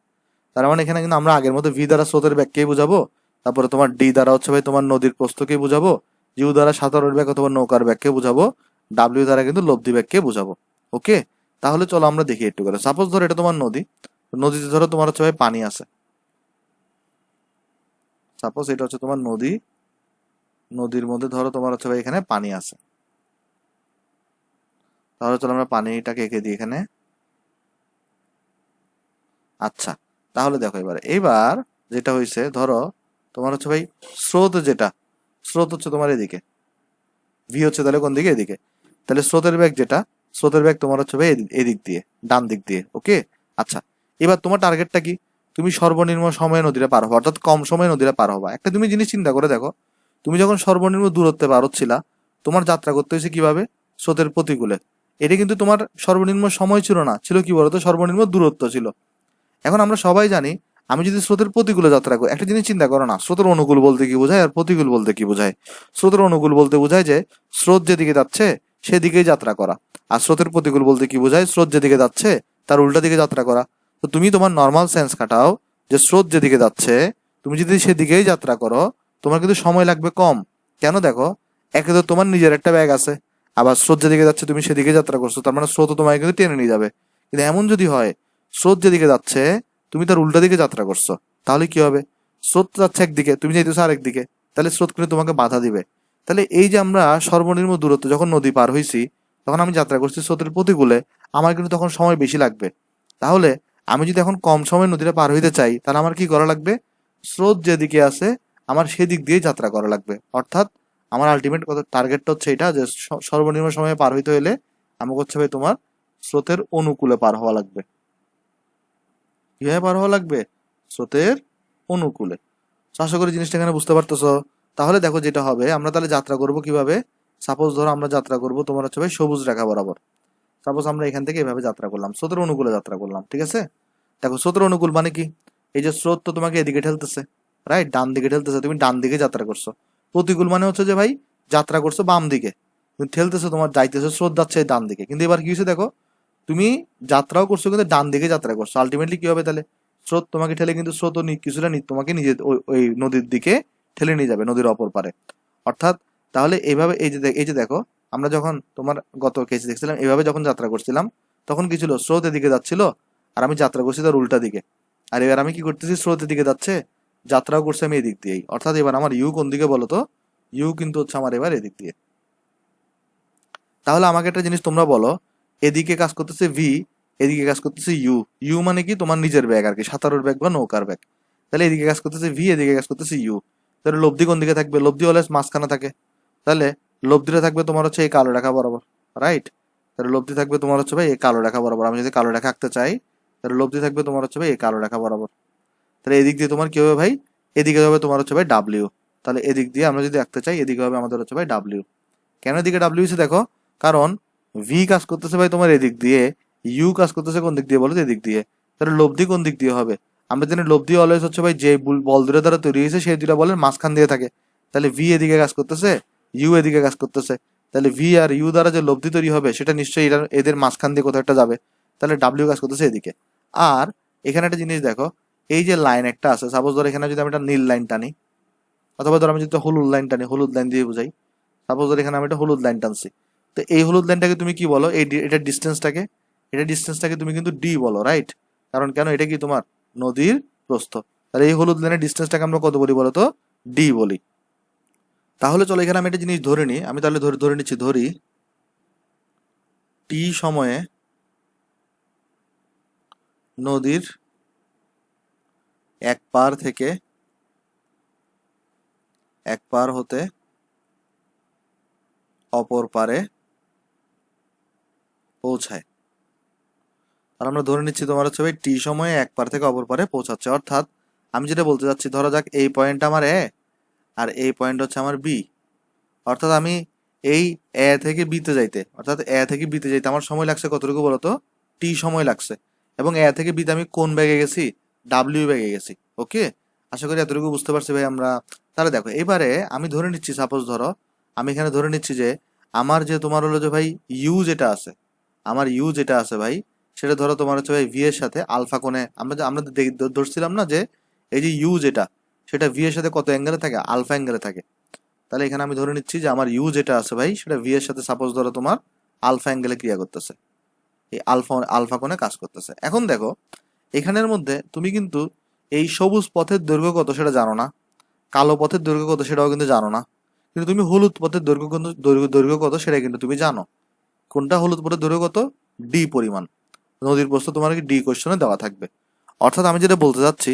তার মানে এখানে কিন্তু আমরা আগের মতো ভি দ্বারা স্রোতের ব্যাগকেই বোঝাবো, তারপরে তোমার ডি দ্বারা হচ্ছে ভাই তোমার নদীর প্রস্থকেই বোঝাবো, ইউ দ্বারা সাঁতারের ব্যাগ অথবা নৌকার ব্যাগকে বোঝাবো, ডাব্লিউ দ্বারা কিন্তু লব্ধি ব্যাগকে বোঝাবো। ওকে, তাহলে চলো আমরা দেখি একটু করে। সাপোজ ধরো এটা তোমার নদী, নদীতে ধরো তোমার হচ্ছে ভাই পানি আছে। সাপোজ এটা হচ্ছে তোমার নদী, নদীর মধ্যে ধরো তোমার হচ্ছে ভাই এখানে পানি আছে। তাহলে চলো আমরা পানিটাকে এঁকে দিই এখানে। আচ্ছা, তাহলে দেখো এবার যেটা হয়েছে, ধরো তোমার হচ্ছে ভাই স্রোত, যেটা স্রোত হচ্ছে তোমার এদিকে, ভি হচ্ছে তাহলে কোন দিকে? এদিকে। তাহলে স্রোতের বেগ যেটা, স্রোতের বেগ তোমার হচ্ছে ভাই এদিক দিয়ে, ডান দিক দিয়ে। ওকে, আচ্ছা এবার তোমার টার্গেটটা কি? তুমি সর্বনিম্ন সময়ে নদীটা পার হবো, অর্থাৎ কম সময়ে নদীটা পার হবা। একটা তুমি জিনিস চিন্তা করে দেখো, তুমি যখন সর্বনিম্ন দূরত্বে পার হচ্ছিলা, তোমার যাত্রা করতে হয়েছে কিভাবে? স্রোতের প্রতিকূলে। এটা কিন্তু তোমার সর্বনিম্ন সময় ছিল না, ছিল কি বলতো? সর্বনিম্ন দূরত্ব ছিল। এখন আমরা সবাই জানি, আমি যদি স্রোতের প্রতিকূলে যাত্রা করি, একটা জিনিস চিন্তা করো না, স্রোতের অনুকূল বলতে কি বোঝায় আর প্রতিকূল বলতে কি বোঝায়? স্রোতের অনুকূল বলতে বোঝায় যে স্রোত যেদিকে যাচ্ছে সেদিকেই যাত্রা করা, আর স্রোতের প্রতিকূল বলতে কি বোঝায়? স্রোত যেদিকে যাচ্ছে তার উল্টা দিকে যাত্রা করা। তো তুমি তোমার নর্মাল সেন্স খাটাও যে স্রোত যেদিকে যাচ্ছে তুমি যদি সেদিকেই যাত্রা করো, তোমার কিন্তু সময় লাগবে কম। কেন? দেখো, একে তো তোমার নিজের একটা ব্যাগ আছে, আবার স্রোত যেদিকে যাচ্ছে তুমি সেদিকে যাত্রা করছো, তার মানে স্রোত তোমাকে কিন্তু টেনে নিয়ে যাবে। কিন্তু এমন যদি হয় স্রোত যেদিকে যাচ্ছে তুমি তার উল্টা দিকে যাত্রা করছো, তাহলে কি হবে? স্রোত যাচ্ছে একদিকে, তুমি যাইতেছো আরেকদিকে, তাহলে স্রোত কিন্তু তোমাকে বাধা দিবে। তাহলে এই যে আমরা সর্বনিম্ন দূরত্ব যখন নদী পার হইছি, তখন আমি যাত্রা করছি স্রোতের প্রতিকূলে, আমার কিন্তু তখন সময় বেশি লাগবে। তাহলে আমি যদি এখন কম সময় নদীটা পার হইতে চাই, তাহলে আমার কি করা লাগবে? স্রোত যেদিকে আছে আমার সেদিক দিয়ে যাত্রা করা লাগবে। অর্থাৎ আমার আলটিমেট টার্গেটটা হচ্ছে এটা যে সর্বনিম্ন সময়ে পার হইতে হলে আমাকে হচ্ছে ভাই তোমার স্রোতের অনুকূলে পার হওয়া লাগবে। কিভাবে পার হওয়া লাগবে? স্রোতের অনুকূলে। তো আশা করি জিনিসটা এখানে বুঝতে পারতেছো। তাহলে দেখো যেটা হবে, আমরা তাহলে যাত্রা করব কিভাবে? সাপোজ ধরো আমরা যাত্রা করব তোমার হচ্ছে ভাই সবুজ রেখা বরাবর। সাপোজ আমরা এখান থেকে এভাবে যাত্রা করলাম, স্রোতের অনুকূলে যাত্রা করলাম, ঠিক আছে? দেখো স্রোতের অনুকূল মানে কি? এই যে স্রোত তো তোমাকে এদিকে ঠেলতেছে, রাইট, ডান দিকে ঠেলতেছে, তুমি ডান দিকে যাত্রা করছো। প্রতিকূল মানে হচ্ছে যে ভাই যাত্রা করছো বাম দিকে, তুমি ঠেলতেছো, তোমার যাইতেছো, স্রোত যাচ্ছে ডান দিকে। কিন্তু এবার কি হয়েছে দেখো, তুমি যাত্রাও করছো কিন্তু ডান দিকে যাত্রা করছো, আলটিমেটলি কি হবে তাহলে? স্রোত তোমাকে ঠেলে কিন্তু স্রোত কিছুটা তোমাকে নিজে ওই নদীর দিকে ঠেলে নিয়ে যাবে, নদীর অপর পারে। অর্থাৎ তাহলে এইভাবে এই যে দেখো, আমরা যখন তোমার গত কেসে দেখছিলাম এইভাবে যখন যাত্রা করছিলাম, তখন কি ছিল? স্রোত এদিকে যাচ্ছিল আর আমি যাত্রা করছি তার উল্টা দিকে। আর এবার আমি কি করতেছি? স্রোতের দিকে যাচ্ছে, যাত্রাও করছে আমি এদিক দিয়েই। অর্থাৎ এবার আমার ইউ কোন দিকে বলো তো? ইউ কিন্তু হচ্ছে আমার এবার এদিক দিয়ে। তাহলে আমাকে একটা জিনিস তোমরা বলো, এদিকে কাজ করতেছে ভি, এদিকে কাজ করতেছে ইউ। ইউ মানে কি? তোমার নিজের ব্যাগ আর কি, সাঁতারের ব্যাগ বা নৌকার ব্যাগ। তাহলে এদিকে কাজ করতেছে ভি, এদিকে কাজ করতেছে ইউ। তাহলে লব্ধি কোন দিকে থাকবে? লব্ধি হলে মাঝখানে থাকে, তাহলে লব্ধিটা থাকবে তোমার হচ্ছে এই কালো রেখা বরাবর, রাইট? তাহলে লব্ধি থাকবে তোমার হচ্ছে ভাই এই কালো রেখা বরাবর। আমি যদি কালো রেখা আঁকতে চাই, তাহলে লব্ধি থাকবে তোমার হচ্ছে ভাই এই কালো রেখা বরাবর। তাহলে এদিক দিয়ে তোমার কি হবে ভাই? এদিকে হবে তোমার হচ্ছে ভাই ডাব্লিউ। তাহলে এদিক দিয়ে আমরা যদি আঁকতে চাই, এদিকে হবে আমাদের হচ্ছে ভাই ডাব্লিউ। কেন এদিকে ডাব্লিউ হচ্ছে দেখো, কারণ ভি কাজ করতেছে ভাই তোমার এদিক দিয়ে, ইউ কাজ করতেছে কোন দিক দিয়ে বলো তো? এদিক দিয়ে। তাহলে লব্ধি কোন দিক দিয়ে হবে? আমরা জানি লব্ধি অলওয়েজ হচ্ছে ভাই যে বল দুটো দ্বারা তৈরি হয়েছে সেই দুটা বলের মাঝখান দিয়ে থাকে। তাহলে ভি এদিকে কাজ করতেছে, ইউ এদিকে কাজ করতেছে, তাহলে ভি আর ইউ দ্বারা যে লব্ধি তৈরি হবে সেটা নিশ্চয়ই এদের মাঝখান দিয়ে কোথাও একটা যাবে। তাহলে ডাব্লিউ কাজ করতেছে এদিকে। আর এখানে একটা জিনিস দেখো, এই যে লাইন একটা আছে, সাপোজ ধর এখানে যদি আমি একটা নীল লাইন টানি, অথবা ধর আমি যদি হলুদ লাইন টানি, হলুদ লাইন দিয়ে বুঝাই, সাপোজ ধর এখানে আমি একটা হলুদ লাইন টানছি, তো এই হলুদ লাইনটাকে তুমি কি বলো, এটা ডিস্টেন্সটাকে তুমি কিন্তু ডি বলো, রাইট? কারণ কেন, এটা কি তোমার নদীর প্রস্থ। তাহলে এই হলুদ লাইনের ডিস্টেন্সটাকে আমরা কত বলি বলো তো, ডি বলি। তাহলে চলো এখানে আমি একটা জিনিস ধরে নিই, আমি তাহলে ধরে নিচ্ছি, ধরি টি সময়ে নদীর এক পার হতে অপর পারে পৌঁছায়। আর আমরা ধরে নিচ্ছি তোমার হচ্ছে ভাই টি সময়ে এক পার থেকে অপর পারে পৌঁছাচ্ছে। অর্থাৎ আমি যেটা বলতে চাচ্ছি, ধরা যাক এই পয়েন্ট আমার এ আর এই পয়েন্ট হচ্ছে আমার বি। অর্থাৎ আমি এই এ থেকে বিতে যাইতে, আমার সময় লাগছে কতটুকু বলতো, টি সময় লাগছে। এবং এ থেকে বিতে আমি কোন ব্যাগে গেছি, ডাব্লিউ ব্যাগে গেছি। ওকে, আশা করি এতটুকু বুঝতে পারছি ভাই আমরা। তাহলে দেখো এবারে আমি ধরে নিচ্ছি, সাপোজ ধরো আমি এখানে ধরে নিচ্ছি যে আমার যে তোমার হলো যে ভাই ইউ যেটা আছে, ভাই সেটা ধরো তোমার হচ্ছে ভাই ভি এর সাথে আলফা কোণে, আমরা ধরছিলাম না যে এই যে ইউ যেটা, সেটা ভি এর সাথে কত অ্যাঙ্গেলে থাকে, আলফা অ্যাঙ্গেলে থাকে। তাহলে এখানে আমি ধরে নিচ্ছি যে আমার ইউ যেটা আছে ভাই, সেটা ভি এর সাথে সাপোজ ধরো তোমার আলফা অ্যাঙ্গেলে ক্রিয়া করতেছে, এই আলফা কোণে কাজ করতেছে। এখন দেখো এখানের মধ্যে তুমি কিন্তু এই সবুজ পথের দৈর্ঘ্য কত সেটা জানো না, কালো পথের দৈর্ঘ্য কত সেটাও কিন্তু জানো না, কিন্তু তুমি হলুদ পথের দৈর্ঘ্য কত সেটা কিন্তু তুমি জানো। কোনটা হলুদ পথের দৈর্ঘ্য কত, ডি পরিমাণ। নদীর প্রস্থ তোমার কি ডি কোশ্চেনে দেওয়া থাকবে। অর্থাৎ আমি যেটা বলতে চাচ্ছি,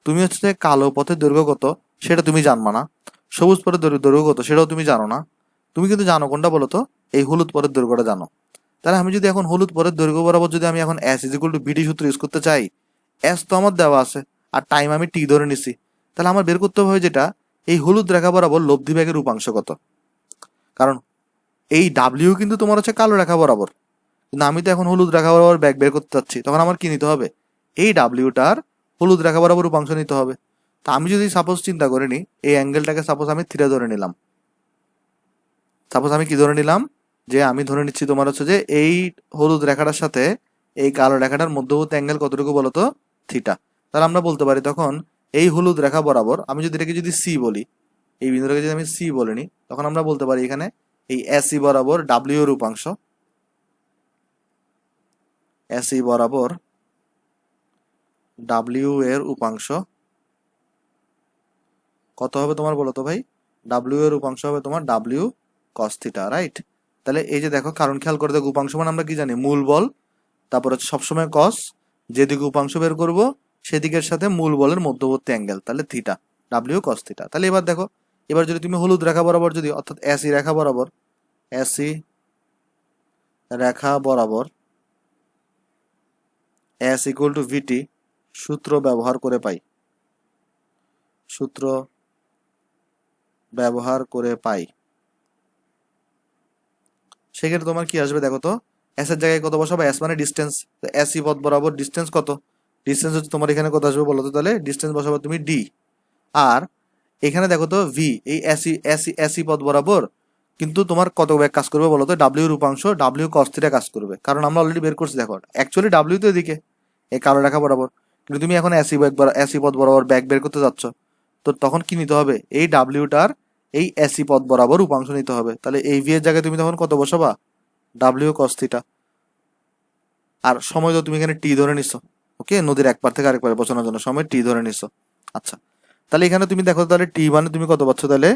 তুমি হচ্ছে যে কালো পথের দৈর্ঘ্য কত সেটা তুমি জানবা না, সবুজ পথের দৈর্ঘ্য কত সেটাও তুমি জানো না, তুমি কিন্তু জানো কোনটা বলো তো, এই হলুদ পথের দৈর্ঘ্যটা জানো। তাহলে আমি যদি এখন হলুদ পথের দৈর্ঘ্য বরাবর যদি আমি এখন S is equal to BD সূত্র ইউজ করতে চাই, এস তো আমার দেওয়া আছে আর টাইম আমি টি ধরে নিছি, তাহলে আমার বের করতে হবে যেটা এই হলুদ রেখা বরাবর লব্ধি ব্যাগের উপাংশ কত। কারণ এই ডাব্লিউ কিন্তু তোমার হচ্ছে কালো রেখা বরাবর, কিন্তু আমি তো এখন হলুদ রেখা বরাবর ব্যাগ বের করতে চাচ্ছি, তখন আমার কি নিতে হবে, এই ডাব্লিউটার হলুদ রেখা বরাবর উপাংশ নিতে হবে। তা আমি যদি সাপোজ চিন্তা করে নিই, এই অ্যাঙ্গেলটাকে সাপোজ আমি থিটা ধরে নিলাম, সাপোজ আমি কি ধরে নিলাম, যে আমি ধরে নিচ্ছি তোমার হচ্ছে যে এই হলুদ রেখাটার সাথে এই কালো রেখাটার মধ্যবর্তী অ্যাঙ্গেল কতটুকু বলতো, থিটা। তাহলে আমরা বলতে পারি তখন এই হলুদ রেখা বরাবর আমি যদি এটাকে যদি সি বলি, এই বিন্দুটাকে যদি আমি সি বলে নিই, তখন আমরা বলতে পারি এখানে এই এসি বরাবর ডাব্লিউ এর উপাংশ, এসি বরাবর ডাব্লিউ এর উপাংশ কত হবে তোমার বলো তো ভাই, ডাব্লিউ এর উপাংশ হবে তোমার ডাব্লিউ কস থিটা, রাইট? তাহলে এই যে দেখো, কারণ খেয়াল করে দেখো, উপাংশ মানে আমরা কি জানি, মূল বল, তারপর হচ্ছে সবসময় কস, যেদিকে উপাংশ বের করব সেদিকের সাথে মূল বলের মধ্যবর্তী অ্যাঙ্গেল, তাহলে থিটা, ডাব্লিউ কস থিটা। তাহলে এবার দেখো, এবার যদি তুমি হলুদ রেখা বরাবর যদি, অর্থাৎ এসি রেখা বরাবর, এসি রেখা বরাবর এস ইকুয়াল টু ভিটি সূত্র ব্যবহার করে পাই, সেক্ষেত্রে তোমার কি আসবে দেখো তো, এস এর জায়গায় কত বসাবো, এস মানে ডিস্টেন্স, এসি পথ বরাবর ডিস্টেন্স কত, ডিস্টেন্স হচ্ছে তোমার এখানে কত আসবে বলো তো, তাহলে ডিস্টেন্স বসাবো তুমি ডি। আর এখানে দেখো তো ভি, এই এসি পথ বরাবর কিন্তু তোমার কত ব্যাগ কাজ করবে বলো তো, ডাব্লিউ এর উপাংশ ডাব্লিউ কস থিটা কাজ করবে, কারণ আমরা অলরেডি বের করছি। দেখো অ্যাকচুয়ালি ডাব্লিউ তো এদিকে এই কালো রেখা বরাবর, কিন্তু তুমি এখন এসি পথ বরাবর ব্যাগ বের করতে যাচ্ছ, তো তখন কি নিতে হবে, এই ডাব্লিউটার এই এসি পথ বরাবর উপাংশ নিতে হবে। তাহলে এই ভি এর জায়গায় তুমি তখন কত বসাবা, ডাব্লিউ কস থিটা। আর সময় তো তুমি এখানে টি ধরে নিছো, ওকে, নদীর এক পার থেকে আরেক পারে পৌঁছানোর জন্য সময় টি ধরে নিছো। আচ্ছা, তাহলে এখানে তুমি দেখো, তাহলে টি মানে তুমি কত পাচ্ছ, তাহলে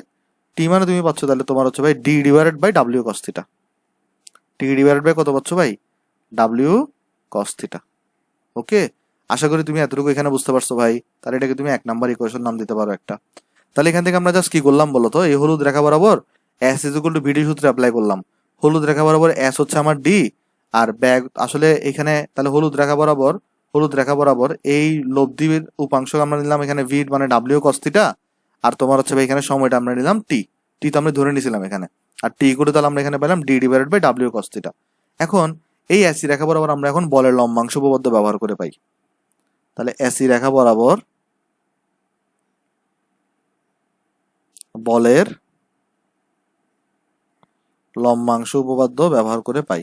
টি মানে তুমি পাচ্ছ তাহলে তোমার হচ্ছে ভাই D divided by W cos theta, T divided by কত পাচ্ছ ভাই, ডাব্লিউ কস থিটা। ওকে, আশা করি তুমি এতটুকু এখানে বুঝতে পারছো ভাই। তাহলে এটাকে তুমি 1 নম্বর ইকুয়েশন নাম দিতে পারো একটা। তাহলে এখান থেকে আমরা জাস্ট কি করলাম বলো তো, এই হলুদ রেখা বরাবর এস ইজ ইকুয়াল টু ভিডি সূত্রে অ্যাপ্লাই করলাম। হলুদ রেখা বরাবর এস হচ্ছে আমার ডি, আর ব্যাগ আসলে এখানে তাহলে হলুদ রেখা বরাবর এই লব্ধির উপাংশ আমরা নিলাম এখানে ভি মানে ডাব্লিউ কস থিটা, আর তোমার হচ্ছে ভাই এখানে সময়টা আমরা নিলাম টি, টি তো আমরা ধরে নিয়েছিলাম এখানে, আর টি করে তাহলে আমরা এখানে পেলাম D divided by W cos theta. এখন এই এসি রেখা বরাবর আমরা এখন বলের লম্বাংশ উপপাদ্য ব্যবহার করে পাই। তাহলে এসি রেখা বরাবর বলের লম্বাংশ উপপাদ্য ব্যবহার করে পাই,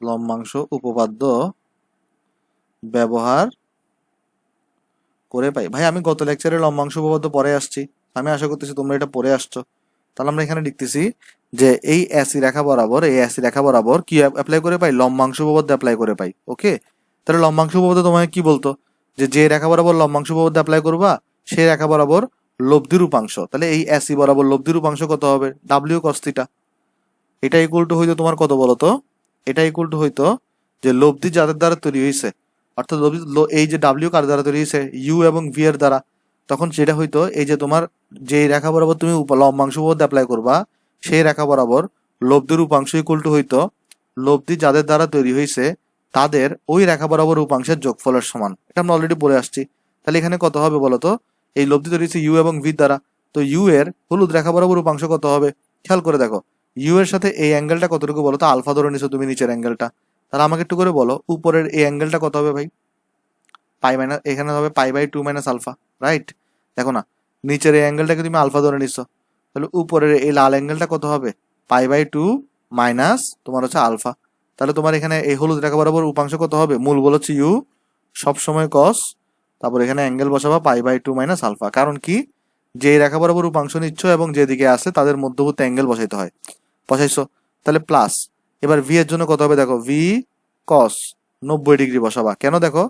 লম্বাংশ উপপাদ্য ব্যবহার করে পাই। ভাই আমি গত লেকচারে লম্বাংশ উপপাদ্য পরে আসছি, আমি আশা করতেছি তোমরা এটা পড়ে আসছো। তাহলে আমরা এখানে লিখতেছি যে এই এসি রেখা বরাবর, এই এসি রেখা বরাবর কি অ্যাপ্লাই করে পাই? লম্বাংশ উপপাদ্য অ্যাপ্লাই করে পাই। ওকে, তাহলে লম্বাংশ উপপাদ্য তোমাকে কি বলতো? যে রেখা বরাবর লম্বাংশ উপপাদ্য অ্যাপ্লাই করবা সেই রেখা বরাবর লব্ধির উপাংশ, তাহলে এই এসি বরাবর লব্ধির উপাংশ কত হবে? W cos theta. এটা ইকুয়াল টু হইতো তোমার কত বলতো? এটা ইকুয়াল টু হইতো যে লব্ধি যাদের দ্বারা তৈরি হয়েছে, অর্থাৎ লব্ধি এই যে ডাব্লিউ কার দ্বারা তৈরি হয়েছে? ইউ এবং ভি এর দ্বারা। তখন সেটা হইতো এই যে তোমার যে রেখা বরাবর তুমি লম্বাংশ উপপাদ্য অ্যাপ্লাই করবা সেই রেখা বরাবর লব্ধির উপাংশ ইকুয়াল টু হইতো লব্ধি যাদের দ্বারা তৈরি হয়েছে তাদের ওই রেখা বরাবর উপাংশের যোগফলের সমান। এটা আমরা অলরেডি পড়ে আসছি। তাহলে এখানে কত হবে বলতো? এই লব্ধি তৈরি হয়েছে ইউ এবং ভি দ্বারা, তো ইউ এর হলুদ রেখা বরাবর উপাংশ কত হবে? খেয়াল করে দেখো, ইউ এর সাথে এই অ্যাঙ্গেলটা কতটুকু বলো তো? আলফা ধরে নিছো তুমি নিচের অ্যাঙ্গেলটা, তাহলে আমাকে একটু করে বলো উপরের এই অ্যাঙ্গেলটা কত হবে ভাই? পাই মাইনাস, এখানে হবে pi by 2 minus alpha, right? দেখো না, নিচের এই অ্যাঙ্গেলটাকে তুমি আলফা ধরে নিছো, তাহলে উপরের এই লাল অ্যাঙ্গেলটা কত হবে? পাই বাই 2 মাইনাস তোমার হচ্ছে আলফা। তাহলে তোমার এখানে এই হলুদ রেখা বরাবর উপাংশ কত হবে? মূল বল হচ্ছে ইউ, সবসময় কস, তারপর এখানে অ্যাঙ্গেল বসাবা পাই বাই 2 মাইনাস আলফা। কারণ কি? যে রেখা বরাবর উপাংশ নিচ্ছ এবং যেদিকে আছে তাদের মধ্যবর্তী অ্যাঙ্গেল বসাইতে হয়। বসাইছো, তাহলে প্লাস। এবার ভি এর জন্য কত হবে দেখো, ভি কস 90 ডিগ্রি বসাবা। কেন? দেখো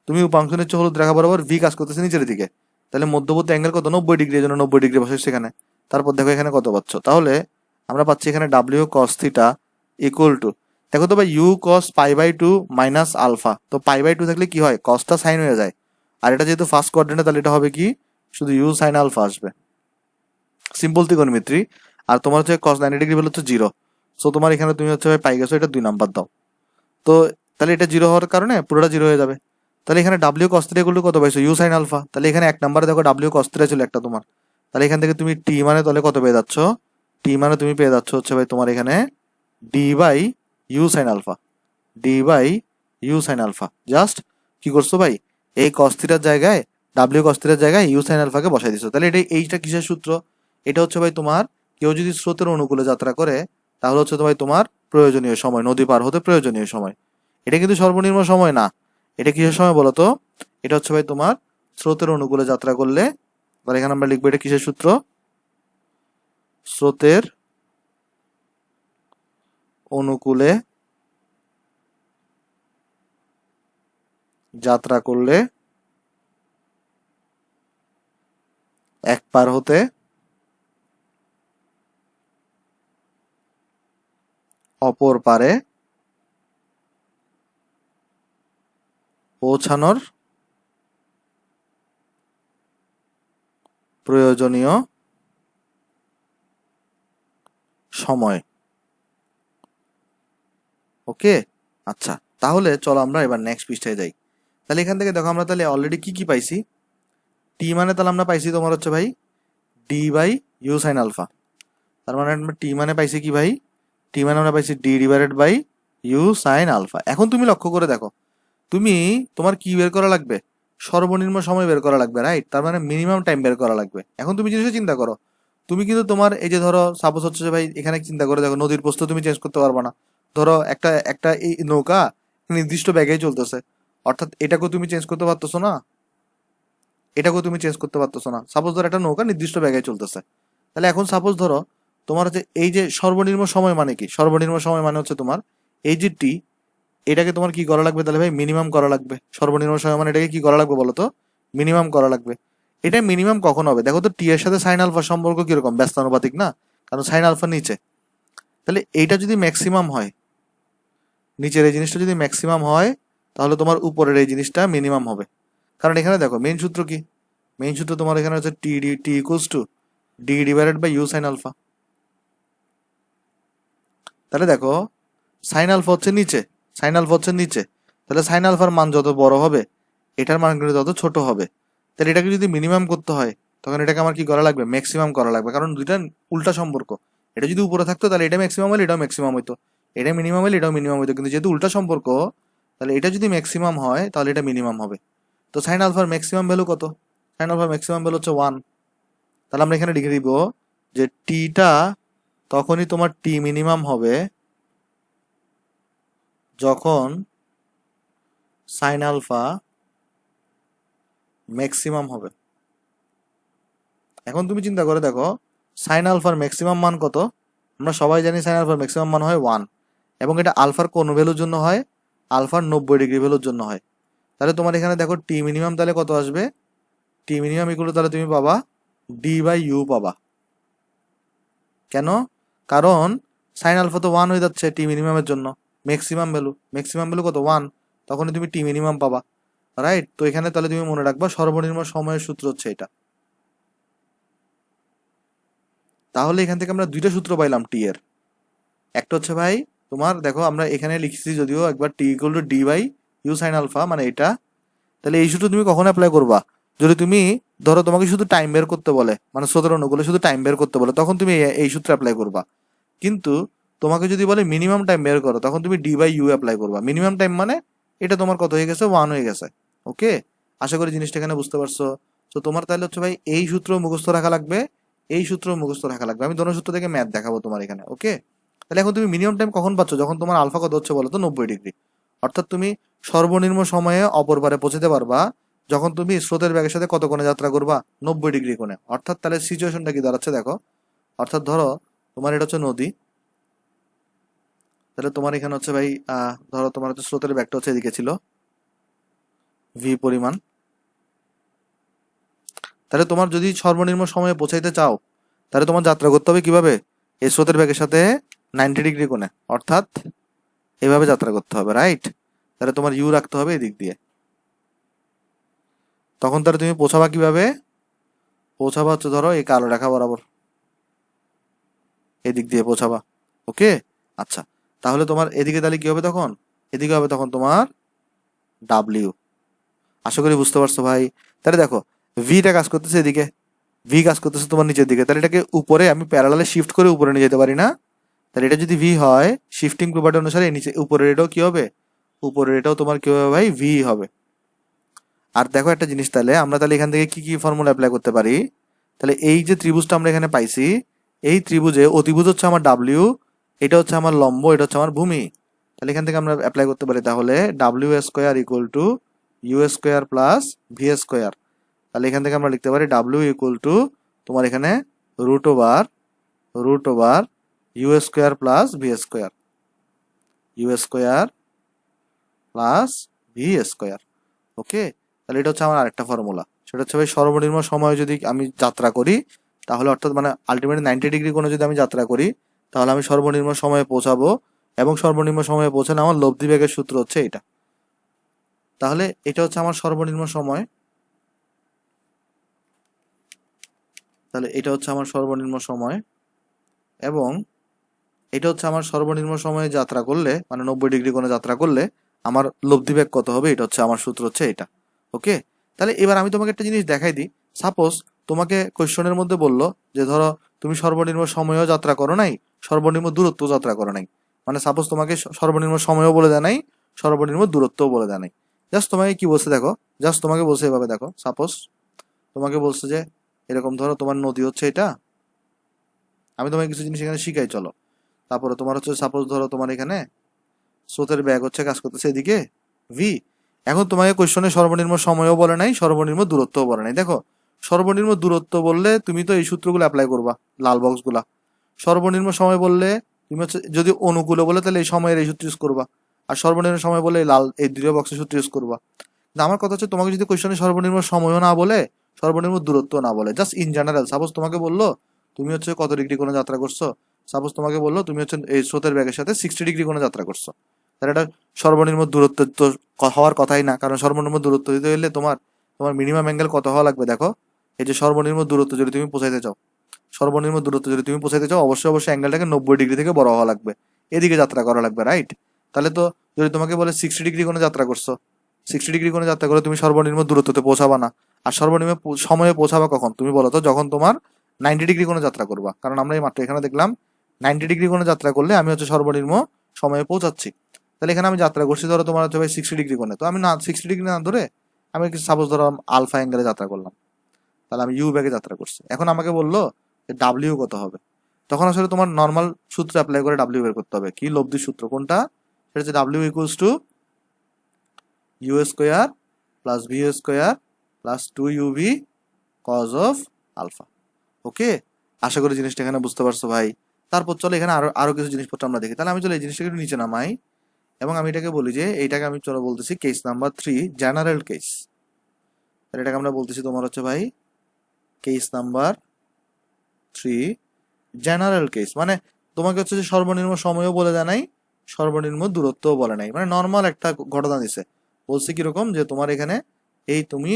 তুমি উপাংশ নিচ্ছ হলুদ রেখা বরাবর, ভি কাজ করতেছে নিচের দিকে, তাহলে মধ্যবর্তী অ্যাঙ্গেল কত? 90 ডিগ্রি, এর জন্য 90 ডিগ্রি বসাইছো এখানে। তারপর দেখো এখানে কত পাচ্ছ, তাহলে আমরা পাচ্ছি এখানে W cos theta equal to, দেখো তো ভাই, U cos pi by 2 minus alpha, তো পাই বাই 2 থাকলে কি হয়? কসটা সাইন হয়ে যায়, আর এটা যেহেতু ফার্স্ট কোয়াড্রেন্টে তাহলে এটা হবে কি? শুধু ইউ সাইন আলফা আসবে, সিম্পল ত্রিকোণমিত্রি। আর তোমার হচ্ছে কস 90 ডিগ্রি ভ্যালু হচ্ছে 0, সো তোমার এখানে তুমি হচ্ছে ভাই পাই গেছো এটা 2 নাম্বার দাও। তো তাহলে এটা 0 হওয়ার কারণে পুরোটা 0 হয়ে যাবে। তাহলে এখানে W cos theta equal to কত পাইছো? U sine alpha. তাহলে এখানে এক নাম্বারে দেখো ডাব্লিউ কস থিটা ছিল একটা তোমার, তাহলে এখান থেকে তুমি টি মানে তাহলে কত পেয়ে যাচ্ছ? টি মানে তুমি পেয়ে যাচ্ছ হচ্ছে ভাই তোমার এখানে D by you sine alpha, D by you sine alpha. Just কি করছো ভাই? এই কস থিটার জায়গায়, ডাব্লিউ কস থিটার জায়গায় ইউ সাইন আলফাকে বসাই দিছো। তাহলে এইটা কিসের সূত্র? এটা হচ্ছে ভাই তোমার, কেউ যদি স্রোতের অনুকূলে যাত্রা করে তাহলে হচ্ছে ভাই তোমার প্রয়োজনীয় সময়, নদী পার হতে প্রয়োজনীয় সময়। এটা কিন্তু সর্বনিম্ন সময় না, এটা কিসের সময় বলতো? এটা হচ্ছে ভাই তোমার স্রোতের অনুকূলে যাত্রা করলে। তাহলে এখানে আমরা লিখবো এটা কিসের সূত্র? স্রোতের অনুকূলে যাত্রা করলে এক পার হতে অপর পারে পৌঁছানোর প্রয়োজনীয় সময়। ওকে, আচ্ছা, তাহলে চলো আমরা এবার নেক্সট পৃষ্ঠায় যাই। তাহলে এখান থেকে দেখো আমরা তাহলে অলরেডি কি কি পাইছি? টি মানে তাহলে আমরা পাইছি তোমার হচ্ছে ভাই D by you sine alpha. তার মানে আমরা টি মানে পাইছি কি ভাই? টি মানে আমরা পাইছি D divided by you sine alpha. এখন তুমি লক্ষ্য করে দেখো, তুমি তোমার কি বের করা লাগবে? সর্বনিম্ন সময় বের করা লাগবে, রাইট? তার মানে মিনিমাম টাইম বের করা লাগবে। এখন তুমি জিনিসটা চিন্তা করো, তুমি কিন্তু তোমার এই যে ধরো সাপোজ হচ্ছে যে ভাই এখানে চিন্তা করে দেখো, নদীর প্রস্থ তুমি চেঞ্জ করতে পারবে না। ধরো একটা একটা এই নৌকা নির্দিষ্ট ব্যাগেই চলতেছে, অর্থাৎ এটাকেও তুমি চেঞ্জ করতে পারতেছো না, এটাকেও তুমি চেঞ্জ করতে পারতেছো না। সাপোজ ধরো একটা নৌকা নির্দিষ্ট ব্যাগে চলতেছে, তাহলে এখন সাপোজ ধরো তোমার হচ্ছে এই যে সর্বনিম্ন সময় মানে কি? সর্বনিম্ন সময় মানে হচ্ছে তোমার এই যে টি, এটাকে তোমার কি করা লাগবে তাহলে ভাই? মিনিমাম করা লাগবে। সর্বনিম্ন সময় মানে এটাকে কি করা লাগবে বলো তো? মিনিমাম করা লাগবে। এটা মিনিমাম কখন হবে? দেখো তো টি এর সাথে সাইন আলফা সম্পর্ক কিরকম? ব্যস্তানুপাতিক না? কারণ সাইন আলফা নিচে, তাহলে এইটা যদি ম্যাক্সিমাম হয়, নিচের এই জিনিসটা যদি ম্যাক্সিমাম হয় তাহলে তোমার উপরের এই জিনিসটা মিনিমাম হবে। কারণ এখানে দেখো মেইন সূত্র কি? মেইন সূত্র তোমার এখানে হচ্ছে t equals to d divided by you sine alpha. তাহলে দেখো সাইন আলফা হচ্ছে নিচে, সাইন আলফা হচ্ছে নিচে, তাহলে সাইন আলফার মান যত বড় হবে এটার মান কিন্তু তত ছোট হবে। তাহলে এটাকে যদি মিনিমাম করতে হয় তখন এটাকে আমার কি করা লাগবে? ম্যাক্সিমাম করা লাগবে, কারণ দুইটা উল্টা সম্পর্ক। এটা যদি উপরে থাকতো তাহলে এটা ম্যাক্সিমাম হলে এটাও ম্যাক্সিমাম হইতো, এটা মিনিমাম হলে এটাও মিনিমাম হইতো, কিন্তু যেহেতু উল্টা সম্পর্ক তাহলে এটা যদি ম্যাক্সিমাম হয় তাহলে এটা মিনিমাম হবে। তো সাইন আলফার ম্যাক্সিমাম ভ্যালু কত? সাইন আলফার ম্যাক্সিমাম ভ্যালু হচ্ছে 1। তাহলে আমরা এখানে লিখে দিব যে টিটা তখনই তোমার টি মিনিমাম হবে যখন সাইন আলফা ম্যাক্সিমাম হবে। এখন তুমি চিন্তা করে দেখো সাইন আলফার ম্যাক্সিমাম মান কত? আমরা সবাই জানি সাইন আলফার ম্যাক্সিমাম মান হয় 1, এবং এটা আলফার কোন ভ্যালুর জন্য হয়? আলফার 90 ডিগ্রি ভ্যালুর জন্য হয়। তাহলে তোমার এখানে দেখো টি মিনিমাম তাহলে কত আসবে? টি মিনিমাম ইকুয়াল তাহলে তুমি পাবা d/u পাবা। কেন? কারণ সাইন আলফা তো 1 হয়ে যাচ্ছে টি মিনিমামের জন্য, ম্যাক্সিমাম ভ্যালু কত? 1, তখনই তুমি টি মিনিমাম পাবা, রাইট? তো এখানে তাহলে তুমি মনে রাখবা সর্বনিম্ন সময়ের সূত্র হচ্ছে এটা। তাহলে এখান থেকে আমরা দুইটা সূত্র পাইলাম টি এর। একটা হচ্ছে ভাই তোমার দেখো আমরা এখানে লিখছি যদিও একবার t equal to d/u sine alpha, মানে এটা। তাহলে এই সূত্র তুমি কখন অ্যাপ্লাই করবা? যদি তুমি ধরো তোমাকে শুধু টাইম বের করতে বলে, মানে স্রোতের অনুকূলে শুধু টাইম বের করতে বলে, তখন তুমি এই সূত্র অ্যাপ্লাই করবা। কিন্তু তোমাকে যদি বলে মিনিমাম টাইম বের করো, তখন তুমি d/u অ্যাপ্লাই করবা। মিনিমাম টাইম মানে এটা তোমার কত হয়ে গেছে? 1 হয়ে গেছে। ওকে, আশা করি জিনিসটা এখানে বুঝতে পারছো। তো তোমার তাহলে হচ্ছে ভাই এই সূত্র মুখস্থ রাখা লাগবে, এই সূত্র মুখস্থ রাখা লাগবে। আমি দোনো সূত্র থেকে ম্যাথ দেখাবো তোমার এখানে। ওকে, তাহলে এখন তুমি মিনিমাম টাইম কখন পাচ্ছ? যখন তোমার আলফা কত হচ্ছে বলো তো? 90 ডিগ্রি। অর্থাৎ তুমি সর্বনিম্ন সময়ে অপর পারে পৌঁছাতে পারবা যখন তুমি স্রোতের বেগের সাথে কত কোণে যাত্রা করবা? 90 ডিগ্রি কোণে। অর্থাৎ তাহলে সিচুয়েশনটা কি দাঁড়াচ্ছে দেখো। অর্থাৎ ধরো তোমার এটা হচ্ছে নদী, তাহলে তোমার এখানে হচ্ছে ভাই ধরো তোমার হচ্ছে স্রোতের ব্যাগটা হচ্ছে এদিকে ছিল ভি পরিমাণ। তাহলে তোমার যদি সর্বনিম্ন সময়ে পৌঁছাইতে চাও, তাহলে তোমার যাত্রা করতে হবে কিভাবে? এই স্রোতের ব্যাগের সাথে 90 ডিগ্রি কোণে, অর্থাৎ এভাবে যাত্রা করতে হবে, রাইট? তাহলে তোমার ইউ রাখতে হবে এদিক দিয়ে। তখন তাহলে তুমি পৌঁছাবা কিভাবে? পৌঁছাবা হচ্ছে ধরো এই কালো রেখা বরাবর, এদিক দিয়ে পৌঁছাবা। ওকে, আচ্ছা, তাহলে তোমার এদিকে তাহলে কি হবে তখন? এদিকে হবে তখন তোমার ডাব্লিউ। আশা করি বুঝতে পারছো ভাই। তাহলে দেখো ভিটা কাজ করতেছে এদিকে, ভি কাজ করতেছে তোমার নিচের দিকে, তাহলে এটাকে উপরে আমি প্যারালালে শিফট করে উপরে নিয়ে যেতে পারি না? তাহলে এটা যদি ভি হয়, শিফটিং প্রপার্টি অনুসারে নিচে উপরের এটাও কি হবে? উপরের এটাও তোমার কি হবে ভাই? ভি হবে। আর দেখো একটা জিনিস, তাহলে আমরা তাহলে এখান থেকে কি কি ফর্মুলা অ্যাপ্লাই করতে পারি? তাহলে এই যে ত্রিভুজটা আমরা এখানে পাইছি, এই ত্রিভুজে অতিভুজ হচ্ছে আমার ডাব্লিউ, এটা হচ্ছে আমার লম্ব, এটা হচ্ছে আমার ভূমি। তাহলে এখান থেকে আমরা অ্যাপ্লাই করতে পারি তাহলে W square equal to you square plus V square. তাহলে এখান থেকে আমরা লিখতে পারি ডাব্লিউ ইকুয়াল টু তোমার এখানে root over you square plus V square, u square plus V square. Okay, তাহলে এটা হচ্ছে আমার আরেকটা ফর্মুলা। সেটা হচ্ছে ভাই সর্বনিম্ন সময় যদি আমি যাত্রা করি, তাহলে অর্থাৎ মানে আলটিমেটলি 90 ডিগ্রি কোণে যদি আমি যাত্রা করি, তাহলে আমি সর্বনিম্ন সময়ে পৌঁছাবো, এবং সর্বনিম্ন সময়ে পৌঁছালে আমার লব্ধি বেগের সূত্র হচ্ছে এটা। তাহলে এটা হচ্ছে আমার সর্বনিম্ন সময়, তাহলে এটা হচ্ছে আমার সর্বনিম্ন সময়, এবং এটা হচ্ছে আমার সর্বনিম্ন সময়ে যাত্রা করলে, মানে 90 ডিগ্রি কোণে যাত্রা করলে আমার লব্ধি বেগ কত হবে, এটা হচ্ছে আমার সূত্র হচ্ছে এটা। ওকে, তাহলে এবার আমি তোমাকে একটা জিনিস দেখাই দিই। সাপোজ তোমাকে কোয়েশ্চনের মধ্যে বললো যে ধরো তুমি সর্বনিম্ন সময়েও যাত্রা করো নাই, সর্বনিম্ন দূরত্ব যাত্রা করো নাই। মানে সাপোজ তোমাকে সর্বনিম্ন সময়ও বলে দেয় নাই, সর্বনিম্ন দূরত্বও বলে দেয় নাই। জাস্ট তোমাকে কি বলছে দেখো, জাস্ট তোমাকে বলছে এভাবে দেখো। সাপোজ তোমাকে বলছে যে এরকম ধরো তোমার নদী হচ্ছে এটা, আমি তোমাকে কিছু জিনিস এখানে শিখাই চলো। তারপরে তোমার হচ্ছে সাপোজ ধরো তোমার এখানে স্রোতের ব্যাগ হচ্ছে কাজ করতেছে এদিকে ভি। এখন তোমাকে কোয়েশ্চনে সর্বনিম্ন সময়ও বলে নাই, সর্বনিম্ন দূরত্বও বলে নাই। দেখো সর্বনিম্ন দূরত্ব বললে তুমি তো এই সূত্রগুলো অ্যাপ্লাই করবা, লাল বক্স গুলা। সর্বনিম্ন সময় বললে তুমি হচ্ছে যদি অনুকূলে বলে তাহলে এই সময়ের এই সূত্র ইউজ করবা, আর সর্বনিম্ন সময় বলে লাল এই দ্বিতীয় বক্সের সূত্র ইউজ করবা। কিন্তু আমার কথা হচ্ছে তোমাকে যদি কোয়েশ্চনে সর্বনিম্ন সময়ও না বলে, সর্বনিম্ন দূরত্ব না বলে, জাস্ট ইন জেনারেল, সাপোজ তোমাকে বললো তুমি হচ্ছে কত ডিগ্রি কোণে যাত্রা করছো, সাপোজ তোমাকে বললো তুমি হচ্ছে এই স্রোতের ব্যাগের সাথে 60 ডিগ্রি কোণে যাত্রা করছো, তাহলে এটা সর্বনিম্ন দূরত্ব তো হওয়ার কথাই না, কারণ সর্বনিম্ন দূরত্ব দিতে হলে তোমার তোমার মিনিমাম অ্যাঙ্গেল কত হওয়া লাগবে দেখো। এই যে সর্বনিম্ন দূরত্ব যদি তুমি পৌঁছাইতে চাও, সর্বনিম্ন দূরত্ব যদি তুমি পৌঁছাইতে চাও, অবশ্যই অ্যাঙ্গেলটাকে 90 ডিগ্রি থেকে বড় হওয়া লাগবে, এদিকে যাত্রা করা লাগবে, রাইট? তাহলে তো যদি তোমাকে বলে 60 ডিগ্রি কোণে যাত্রা করছো, 60 ডিগ্রি কোণে যাত্রা করে তুমি সর্বনিম্ন দূরত্বতে পৌঁছাবা না। আর সর্বনিম্ন সময়ে পৌঁছাবা কখন তুমি বলো তো? যখন তোমার 90 ডিগ্রি কোণে যাত্রা করবা, কারণ আমরা এই মাত্র এখানে দেখলাম 90 ডিগ্রি কোণে যাত্রা করলে আমি হচ্ছে সর্বনিম্ন সময়ে পৌঁছাচ্ছি। তাহলে এখানে আমি যাত্রা করছি ধরো তোমার হচ্ছে ভাই 60 ডিগ্রি কোণে, তো আমি না 60 ডিগ্রি না ধরে আমি সাপোজ ধরো আলফা অ্যাঙ্গেলে যাত্রা করলাম, তাহলে আমি ইউ ব্যাগে যাত্রা করছি। এখন আমাকে বললো ডাব্লিউ কত হবে, তখন আসলে তোমার নর্মাল সূত্র অ্যাপ্লাই করে ডাব্লিউ বের করতে হবে। কি লব্ধির সূত্র কোনটা? সেটা হচ্ছে ডাব্লিউ equals to you square plus V square plus 2UV cos of alpha. Okay, আশা করি জিনিসটা এখানে বুঝতে পারছো ভাই। তারপর চলো এখানে আরো আরো কিছু জিনিসপত্র আমরা দেখি। তাহলে আমি চলো এই জিনিসটাকে একটু নিচে নামাই এবং আমি এটাকে বলি যে এইটাকে আমি চলো বলতেছি কেস নাম্বার 3 জেনারেল কেস। তাহলে এটাকে আমরা বলতেছি তোমার হচ্ছে ভাই কেস নাম্বার 3 জেনারেল কেস। মানে তোমাকে হচ্ছে যে সর্বনিম্ন সময়ও বলে দেয় নাই, সর্বনিম্ন দূরত্বও বলে নাই, মানে নর্মাল একটা ঘটনা দিছে। বলছে কিরকম যে তোমার এখানে এই তুমি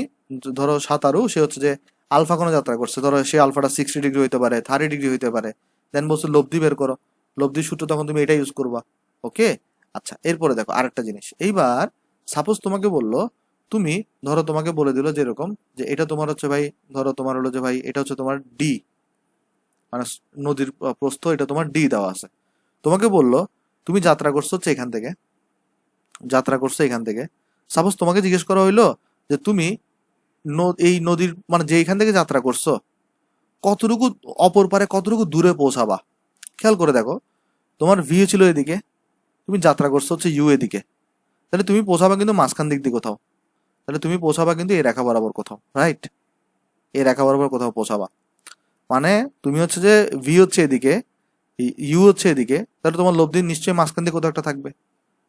ধরো সাঁতারু, সে হচ্ছে যে আলফা কোনো যাত্রা করছে, ধরো সে আলফাটা 60 ডিগ্রি হইতে পারে, 30 ডিগ্রি হইতে পারে। দেন বলছে লব্ধি বের করো, লব্ধির সূত্র তখন তুমি এটা ইউজ করবা। ওকে, আচ্ছা এরপরে দেখো আরেকটা জিনিস। এইবার সাপোজ তোমাকে বললো, তুমি ধরো তোমাকে বলে দিল যেরকম যে এটা তোমার হচ্ছে ভাই, ধরো তোমার হলো যে ভাই এটা হচ্ছে তোমার ডি, মানে নদীর প্রস্থ এটা তোমার ডি দেওয়া আছে। তোমাকে বললো তুমি যাত্রা করছো হচ্ছে এখান থেকে, যাত্রা করছো এখান থেকে। সাপোজ তোমাকে জিজ্ঞেস করা হইলো যে তুমি এই নদীর মানে যে এখান থেকে যাত্রা করছো কতটুকু অপর পারে কতটুকু দূরে পৌঁছাবা। খেয়াল করে দেখো, তোমার ভি ছিল এদিকে, তুমি যাত্রা করছো হচ্ছে ইউ এদিকে, তাহলে তুমি পৌঁছাবা কিন্তু মাঝখান দিক দিয়ে কোথাও, তাহলে তুমি পৌঁছাবা কিন্তু এই রেখা বরাবর কোথাও, রাইট? এই রেখা বরাবর কোথাও পৌঁছাবা। মানে তুমি হচ্ছে যে ভি হচ্ছে এদিকে, ইউ হচ্ছে এদিকে, তাহলে তোমার লব্ধি নিশ্চয়ই মাঝখান দিয়ে কোথাও একটা থাকবে।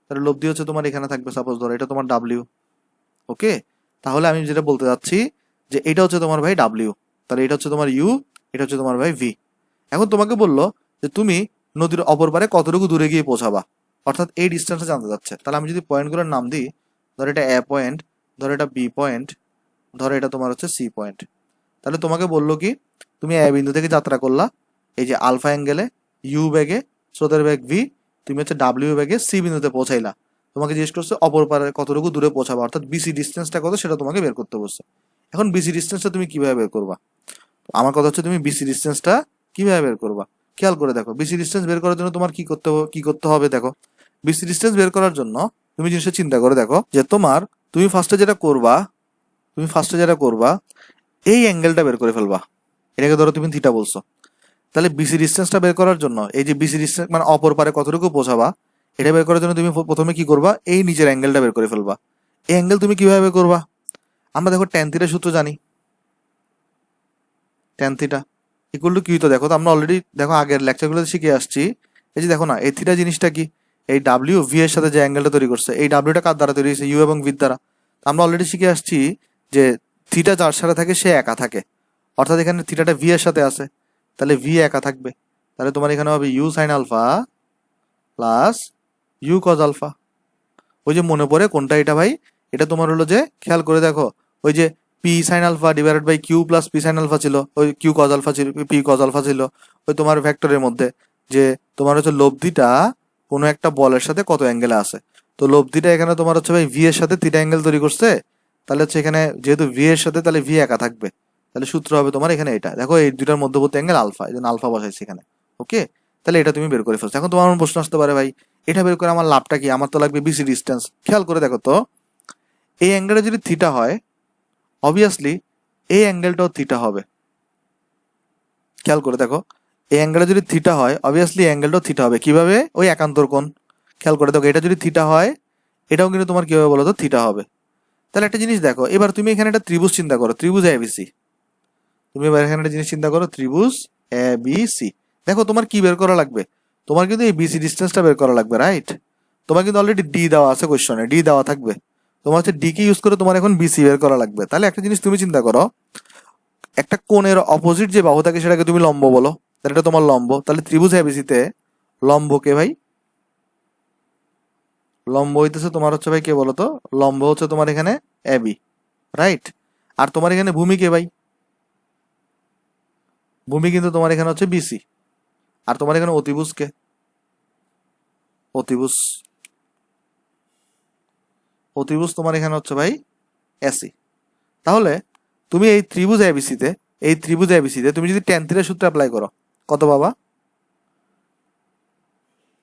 তাহলে লব্ধি হচ্ছে তোমার এখানে থাকবে, সাপোজ ধরো এটা তোমার ডাব্লিউ। ওকে, তাহলে আমি যেটা বলতে যাচ্ছি যে এটা হচ্ছে তোমার ভাই ডাব্লিউ, তাহলে এটা হচ্ছে তোমার ইউ, এটা হচ্ছে তোমার ভাই ভি। এখন তোমাকে বললো যে তুমি নদীর অপর পারে কতটুকু দূরে গিয়ে পৌঁছাবা, অর্থাৎ এই ডিস্টেন্সটা জানতে যাচ্ছে। তাহলে আমি যদি পয়েন্টগুলোর নাম দিই, ধরো এটা এ পয়েন্ট, ধরো এটা বি পয়েন্ট, ধরো এটা তোমার হচ্ছে সি পয়েন্ট। তাহলে তোমাকে বললো কি তুমি এ বিন্দু থেকে যাত্রা করলা এই যে আলফা অ্যাঙ্গেলে ইউ বেগে, স্রোতের বেগ ভি, তুমি হচ্ছে ডাব্লিউ বেগে সি বিন্দুতে পৌঁছাইলা। তোমাকে জিজ্ঞেস করছে অপর পারে কতটুকু দূরে পৌঁছাবা, অর্থাৎ বিসি ডিস্টেন্সটা কত সেটা তোমাকে বের করতে বলছে। এখন বিসি ডিস্টেন্সটা তুমি কিভাবে বের করবা? আমার কথা হচ্ছে তুমি বিসি ডিস্টেন্সটা কিভাবে বের করবা। খেয়াল করে দেখো, বিসি ডিস্টেন্স বের করার জন্য তোমার কি করতে হবে দেখো। বিসি ডিস্টেন্স বের করার জন্য তুমি জিনিসটা চিন্তা করে দেখো যে তুমি ফার্স্টে যেটা করবা, তুমি ফার্স্টে যেটা করবা এই অ্যাঙ্গেলটা বের করে ফেলবা। এটাকে ধরো তুমি থিটা বলছো। তাহলে বিসি ডিস্টেন্সটা বের করার জন্য এই যে বিসি ডিস্টেন্স মানে অপর পারে কতটুকু পৌঁছাবা, এটা বের করার জন্য তুমি প্রথমে কি করবা, এই নিচের অ্যাঙ্গেলটা বের করে ফেলবা। এই অ্যাঙ্গেল তুমি কিভাবে বের করবা? আমরা দেখো ট্যান থিটার সূত্র জানি, tan theta equal to Q. তো দেখো তো আমরা অলরেডি দেখো আগের লেকচারগুলোতে শিখে আসছি। এই যে দেখো না, এই থিটা জিনিসটা কি, এই ডাব্লিউ ভি এর সাথে যে অ্যাঙ্গেলটা তৈরি করছে, এই ডাব্লিউটা কার দ্বারা তৈরি হয়েছে? ইউ এবং ভি দ্বারা। আমরা অলরেডি শিখে আসছি যে থিটা যার সাথে থাকে সে একা থাকে, অর্থাৎ এখানে থিটাটা ভি এর সাথে আছে, তাহলে ভি একা থাকবে। তাহলে তোমার এখানে হবে U sine alpha plus U cos alpha. ওই যে মনে পড়ে কোনটা এটা ভাই, এটা তোমার হলো যে খেয়াল করে দেখো, ওই যে P sine alpha divided by Q plus P sine alpha ছিল, ওই কিউ কজ আলফা ছিল, পি কজ আলফা ছিল ওই তোমার ভেক্টরের মধ্যে, যে তোমার হচ্ছে লব্ধিটা কোনো একটা বলের সাথে কত অ্যাঙ্গেলে আছে। তো লব্ধিটা এখানে তোমার হচ্ছে ভাই ভি এর সাথে থিটা অ্যাঙ্গেল তৈরি করছে, তাহলে হচ্ছে এখানে যেহেতু ভি এর সাথে তাহলে ভি একা থাকবে, তাহলে সূত্র হবে তোমার এখানে এটা দেখো, এই দুটার মধ্যবর্তী অ্যাঙ্গেল আলফা, এই জন্য আলফা বসাইছি এখানে। ওকে, তাহলে এটা তুমি বের করে ফেলছো। এখন তোমার প্রশ্ন আসতে পারে ভাই এটা বের করে আমার লাভটা কি? আমার তো লাগবে বিসি ডিস্টেন্স। খেয়াল করে দেখো তো, এই অ্যাঙ্গেলটা যদি থিটা হয় অবভিয়াসলি এই অ্যাঙ্গেলটাও থিটা হবে। খেয়াল করে দেখো, এই অ্যাঙ্গেলটা যদি থিটা হয় অবভিয়াসলি অ্যাঙ্গেলটাও থিটা হবে। কিভাবে? ওই একান্তর কোণ। খেয়াল করে দেখো, এটা যদি থিটা হয় এটাও কিন্তু তোমার কি হবে বলো তো? থিটা হবে। তাহলে একটা জিনিস দেখো, এবার তুমি এখানে একটা ত্রিভুজ চিন্তা করো, ত্রিভুজ এবিসি। তুমি এবার এখানে একটা জিনিস চিন্তা করো, ত্রিভুজ এবিসি। দেখো তোমার কি বের করা লাগবে? তোমার কিন্তু এই বিসি ডিস্টেন্সটা বের করা লাগবে, রাইট? তোমার কিন্তু অলরেডি ডি দেওয়া আছে কোশ্চনে, ডি দেওয়া থাকবে। তোমার হচ্ছে ডি কে ইউজ করে তোমার এখন বিসি বের করা লাগবে। তাহলে একটা জিনিস তুমি চিন্তা করো, একটা কোণের অপোজিট যে বাহু থাকে সেটাকে তুমি লম্ব বলো, তাহলে এটা তোমার লম্ব। তাহলে ত্রিভুজ এবিসিতে লম্বকে ভাই, লম্ব হইতেছে তোমার হচ্ছে ভাই কে বলতো? লম্ব হচ্ছে তোমার এখানে এবি, রাইট? আর তোমার এখানে ভূমি কে ভাই? ভূমি কিন্তু তোমার এখানে হচ্ছে বিসি। আর তোমার এখানে অতিভুজ কে? অতিভুজ, অতিভুজ তোমার এখানে হচ্ছে ভাই এসি। তাহলে তুমি এই ত্রিভুজ এবিসিতে, এই ত্রিভুজ এবিসিতে তুমি যদি ট্যান থিটার সূত্র অ্যাপ্লাই করো কত বাবা?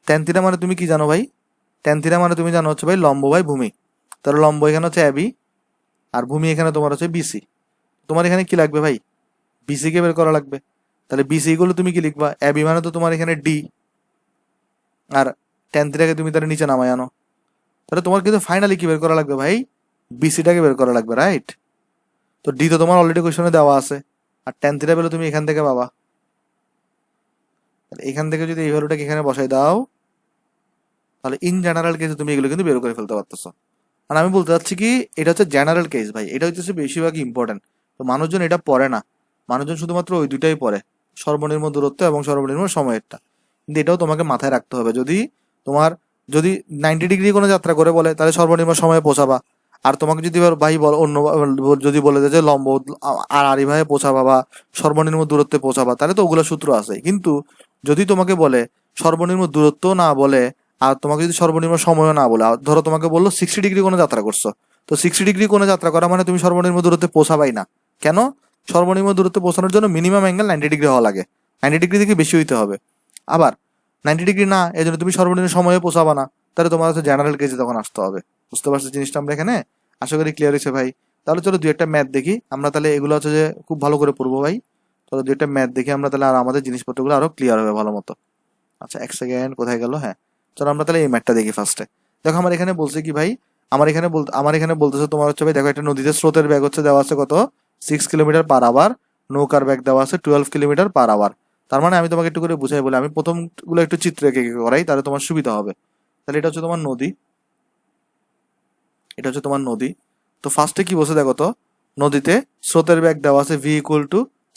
ট্যান থিটা মানে তুমি কি জানো ভাই? ট্যান থিটা মানে তুমি জানো হচ্ছে ভাই লম্ব বাই ভূমি। তাহলে লম্ব এখানে হচ্ছে এবি আর ভূমি এখানে তোমার হচ্ছে বিসি। তোমার এখানে কি লাগবে ভাই? বিসি কে বের করা লাগবে। তাহলে বিসি গুলো তুমি কি লিখবা? এবি মানে তো তোমার এখানে ডি, আর ট্যান থিটাকে তুমি তার নিচে নামায় আনো। তাহলে তোমার কিন্তু ফাইনালি কি বের করা লাগবে ভাই? বিসিটাকে বের করা লাগবে, রাইট? তো ডি তো তোমার অলরেডি কোয়েশনে দেওয়া আছে, আর ট্যান থিটা ভ্যালু তুমি এখান থেকে পাবা। এখান থেকে যদি এই ভ্যালুটাকে এখানে বসাই দাও, তাহলে ইন জেনারেল কেসে তুমি এগুলো কিন্তু বের করে ফেলতে পারতেছো। আর আমি বলতে চাচ্ছি কি, এটা হচ্ছে জেনারেল কেস ভাই, এটা হচ্ছে বেশিরভাগ ইম্পর্টেন্ট। তো মানুষজন এটা পড়ে না, মানুষজন শুধুমাত্র ওই দুইটাই পড়ে, সর্বনিম্ন দূরত্ব এবং সর্বনিম্ন সময়েরটা। কিন্তু এটাও তোমাকে মাথায় রাখতে হবে, তোমার যদি 90 ডিগ্রি কোনো যাত্রা করে বলে তাহলে সর্বনিম্ন সময়ে পৌঁছাবা। আর তোমাকে যদি ভাই বল অন্য যদি বলে দেয় যে লম্ব আর আড়িভাবে পৌঁছাবা বা সর্বনিম্ন দূরত্বে পৌঁছাবা, তাহলে তো ওগুলো সূত্র আছে। কিন্তু যদি তোমাকে বলে সর্বনিম্ন দূরত্ব না বলে, আর তোমাকে যদি সর্বনিম্ন সময়ও না বলে, ধরো তোমাকে বললো 60 ডিগ্রি কোনো যাত্রা করছো, তো 60 ডিগ্রি কোনো যাত্রা করা মানে তুমি সর্বনিম্ন দূরত্বে পৌঁছাবাই না। কেন? সর্বনিম্ন দূরত্বে পৌঁছানোর জন্য মিনিমাম অ্যাঙ্গেল 90 ডিগ্রি হওয়া লাগে, 90 ডিগ্রি থেকে বেশি হইতে হবে। আবার 90 ডিগ্রি না, এই জন্য তুমি সর্বনিম্ন সময়ে পৌঁছাবা না, তাহলে তোমার হচ্ছে জেনারেল কেসে তখন আসতে হবে। বুঝতে পারছো জিনিসটা আমরা এখানে? আশা করি ক্লিয়ার হয়েছে ভাই। তাহলে চলো দুই একটা ম্যাথ দেখি আমরা, তাহলে এগুলো হচ্ছে যে খুব ভালো করে পড়বো ভাই। চলো দুই একটা ম্যাথ দেখি আমরা, তাহলে আর আমাদের জিনিসপত্রগুলো আরো ক্লিয়ার হবে ভালো মতো। আচ্ছা এক সেকেন্ড, কোথায় গেল? হ্যাঁ, চলো আমরা তাহলে এই ম্যাথটা দেখি ফার্স্টে। দেখো আমার এখানে বলছে কি ভাই, আমার এখানে বলতেছে তোমার হচ্ছে ভাই, দেখো একটা নদীতে স্রোতের বেগ হচ্ছে দেওয়া আছে কত, 6 কিলোমিটার/আওয়ার, নৌকার বেগ দেওয়া আছে 12 কিলোমিটার/আওয়ার। তার মানে আমি তোমাকে একটু করে বুঝাই বলি, আমি প্রথম গুলো একটু চিত্র এঁকে এঁকে করাই, তাহলে তোমার সুবিধা হবে। তাহলে এটা হচ্ছে তোমার নদী, এটা হচ্ছে তোমার নদী। তো ফার্স্টে কি বলছে দেখো তো, নদীতে স্রোতের বেগ দেওয়া আছে v =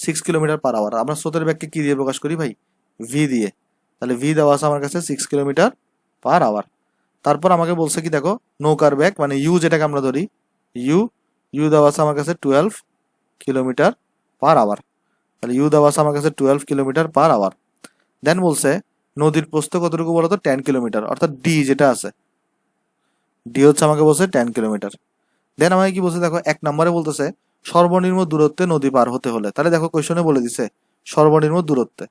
6 কিলোমিটার/আওয়ার। আমরা স্রোতের বেগকে কি দিয়ে প্রকাশ করি ভাই? ভি দিয়ে। তাহলে ভি দেওয়া আছে আমার কাছে 6 কিলোমিটার/আওয়ার। তারপর আমাকে বলছে কি দেখো, নৌকার বেগ মানে ইউ যেটাকে আমরা ধরি, ইউ ইউ দেওয়া আছে আমার কাছে 12 কিলোমিটার/আওয়ার। তাহলে ইউ দেওয়া আছে আমার কাছে 12 কিলোমিটার/আওয়ার। দেন বলছে নদীর প্রস্থ কতটুকু বলতো, 10 কিলোমিটার, অর্থাৎ ডি যেটা আছে, ডি হচ্ছে আমাকে বলছে 10 কিলোমিটার। দেন আমাকে কি বলছে দেখো, 1 নম্বরে বলতেছে সর্বনিম্ন দূরত্বে নদী পার হতে হলে। তাহলে দেখো কোয়েশনে বলে দিছে সর্বনিম্ন দূরত্বে,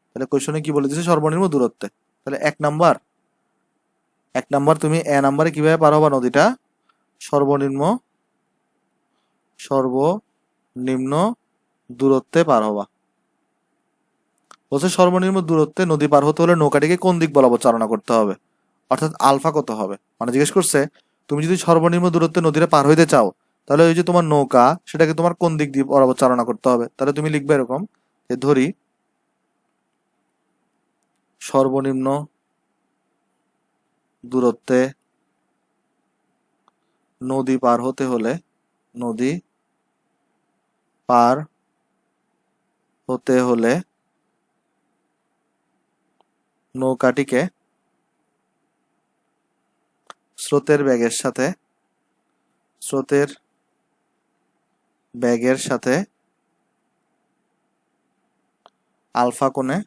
তাহলে কোয়েশনে কি বলে দিছে, সর্বনিম্ন দূরত্বে। তাহলে 1 নাম্বার তুমি নাম্বারে কিভাবে পার হবা নদীটা, সর্বনিম্ন দূরত্বে পার হবা। বলছে সর্বনিম্ন দূরত্বে নদী পার হতে হলে নৌকাটিকে কোন দিক বরাবর চালনা করতে হবে, অর্থাৎ আলফা কত হবে। মানে জিজ্ঞেস করছে তুমি যদি সর্বনিম্ন দূরত্বে নদীটা পার হইতে চাও, তাহলে ওই যে তোমার নৌকা, সেটাকে তোমার কোন দিক দিয়ে বরাবর চালনা করতে হবে। তাহলে তুমি লিখবে এরকম যে, ধরি সর্বনিম্ন দূরত্বে নদী পার হতে হলে, নদী পার হতে হলে নৌকাটিকে স্রোতের বেগের সাথে আলফা কোণে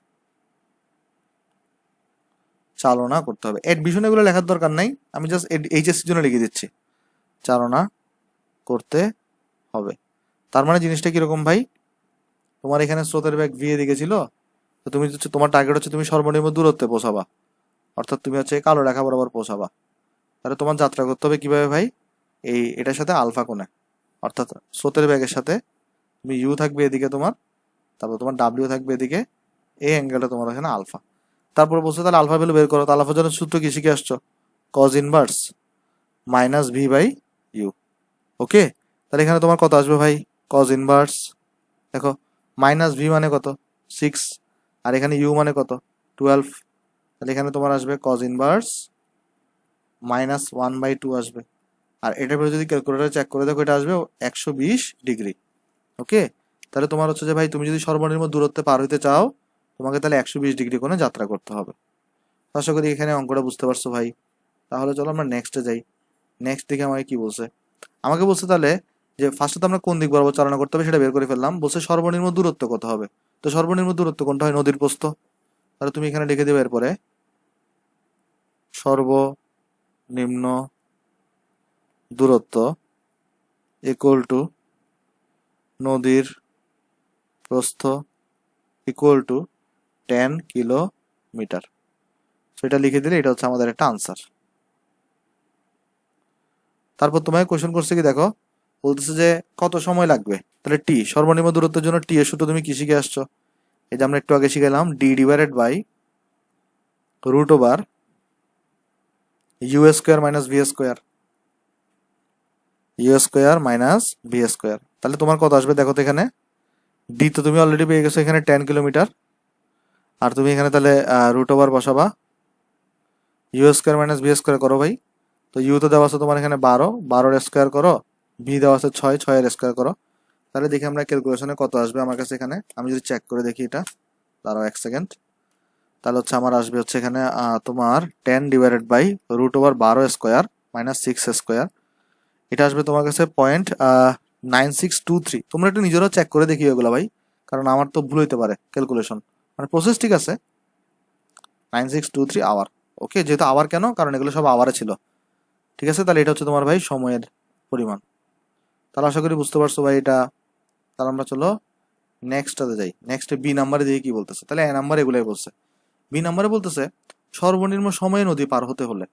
চালনা করতে হবে। এডমিশন এগুলো লেখার দরকার নাই, আমি জাস্ট এইচএসসির জন্য লিখে দিচ্ছি, চালনা করতে হবে। তার মানে জিনিসটা কিরকম ভাই, তোমার এখানে স্রোতের বেগ ভি এদিকে ছিল, তো তুমি হচ্ছে তোমার টার্গেট হচ্ছে তুমি সর্বনিম্ন দূরত্বে পৌঁছাবা, অর্থাৎ তুমি হচ্ছে কালো রেখা বরাবর পৌঁছাবা। তাহলে তোমার যাত্রা করতে হবে কিভাবে ভাই, এটার সাথে আলফা কোণে, অর্থাৎ স্রোতের বেগের সাথে তুমি ইউ থাকবে এদিকে তোমার, তারপর তোমার ডাব্লিউ থাকবে এদিকে, এই অ্যাঙ্গেলটা তোমার এখানে আলফা। তারপর বলছো তাহলে আলফা ভ্যালু বের করো, তাহলে আলফার জন্য সূত্র কি শিখে আসছো, cos inverse minus V by u. Okay, তাহলে এখানে তোমার কত আসবে ভাই, কজ ইনভার্স, দেখো মাইনাস ভি মানে কত 6, আর এখানে ইউ মানে কত 12, তাহলে এখানে তোমার আসবে কজ ইনভার্স -1/2 আসবে। আর এটার পরে যদি ক্যালকুলেটার চেক করে দেখো, এটা আসবে 120 ডিগ্রি। ওকে, তাহলে তোমার হচ্ছে যে ভাই, তুমি যদি সর্বনিম্ন দূরত্বে পার হইতে চাও, তোমাকে তাহলে 120 ডিগ্রি কোণে যাত্রা করতে হবে। আশা করি এখানে অঙ্কটা বুঝতে পারছো ভাই। তাহলে চলো আমরা নেক্সটে যাই। নেক্সট দিকে আমাকে কি বলছে, আমাকে বলছে তাহলে যে ফার্স্টে তো আমরা কোন দিক বরাবর চালনা করতে হবে সেটা বের করে ফেললাম, বলছে সর্বনিম্ন দূরত্ব কত হবে। তো সর্বনিম্ন দূরত্ব কোনটা হয়, নদীর প্রস্থ। তাহলে তুমি এখানে লিখে দেবে এরপরে সর্বনিম্ন দূরত্ব ইকুয়াল টু নদীর প্রস্থ ইকুয়াল টু 10 কিলোমিটার। সেটা লিখে দিলে এটা হচ্ছে আমাদের একটা আনসার। তারপর তোমায় কোশ্চেন করছে কি দেখো, বলতেছে যে কত সময় লাগবে, তাহলে টি, সর্বনিম্ন দূরত্বের জন্য টি এর সূত্র তুমি কি শিখে আসছো, এই যে আমরা একটু আগে শিখালাম, d divided by √/, u square minus V square, u square minus V square. তাহলে তোমার কত আসবে দেখো তো এখানে। ডি তো তুমি অলরেডি পেয়ে গেছো এখানে 10 কিলোমিটার। আর তুমি এখানে তাহলে রুট ওভার বসাবা, u square minus b square করো ভাই। তো ইউ তো দেওয়া আছে তোমার এখানে 12, 12 স্কোয়ার করো, বি দেওয়া আছে 6, 6 স্কোয়ার করো। তাহলে দেখি আমরা ক্যালকুলেশনে কত আসবে আমার কাছে এখানে। আমি যদি চেক করে দেখি এটা, দাঁড়াও 1 সেকেন্ড। তাহলে হচ্ছে আমার আসবে হচ্ছে এখানে তোমার 10 divided by root over 12 square minus 6 square. এটা আসবে তোমার কাছে 0.9623। তোমরা একটু নিজেরাও চেক করে দেখি এগুলো ভাই, কারণ আমার তো ভুল হইতে পারে ক্যালকুলেশন, মানে প্রসেস ঠিক আছে। 9623 আওয়ার। ওকে, যেহেতু আওয়ার কেন, কারণ এগুলো সব আওয়ারে ছিল। ঠিক আছে, তাহলে এটা হচ্ছে তোমার ভাই সময়ের পরিমাণ। তাহলে আশা করি বুঝতে পারছো ভাই এটা। তাহলে আমরা চলো নেক্সটটাতে যাই। নেক্সটে বি নাম্বারে দিয়ে কি বলতেছে, তাহলে এ নাম্বার এগুলাই বলছে। বি নাম্বারে বলতেছে সর্বনিম্ন সময়ে নদী পার হতে হলে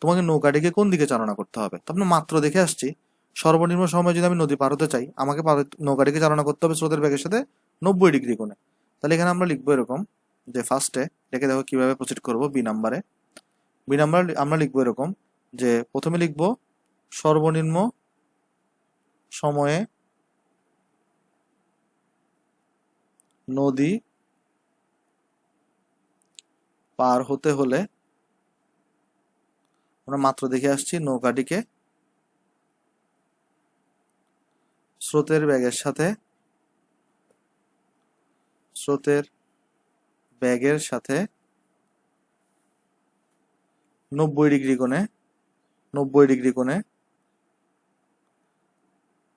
তোমাকে নৌকাটিকে কোন দিকে চালনা করতে হবে। তো আমরা মাত্র দেখে আসছি সর্বনিম্ন সময় যদি আমি নদী পার হতে চাই, আমাকে নৌকাটিকে চালনা করতে হবে স্রোতের বেগের সাথে 90 ডিগ্রি কোণে। তাহলে এখানে আমরা লিখবো এরকম যে ফার্স্টে দেখে দেখো কিভাবে প্রসিড করব। বি নাম্বারে আমরা লিখবো এরকম যে প্রথমে লিখবো সর্বনিম্ন সময়ে নদী পার হতে হলে আমরা মাত্র দেখে আসছি নৌকাটিকে স্রোতের বেগের সাথে 90 ডিগ্রি কোণে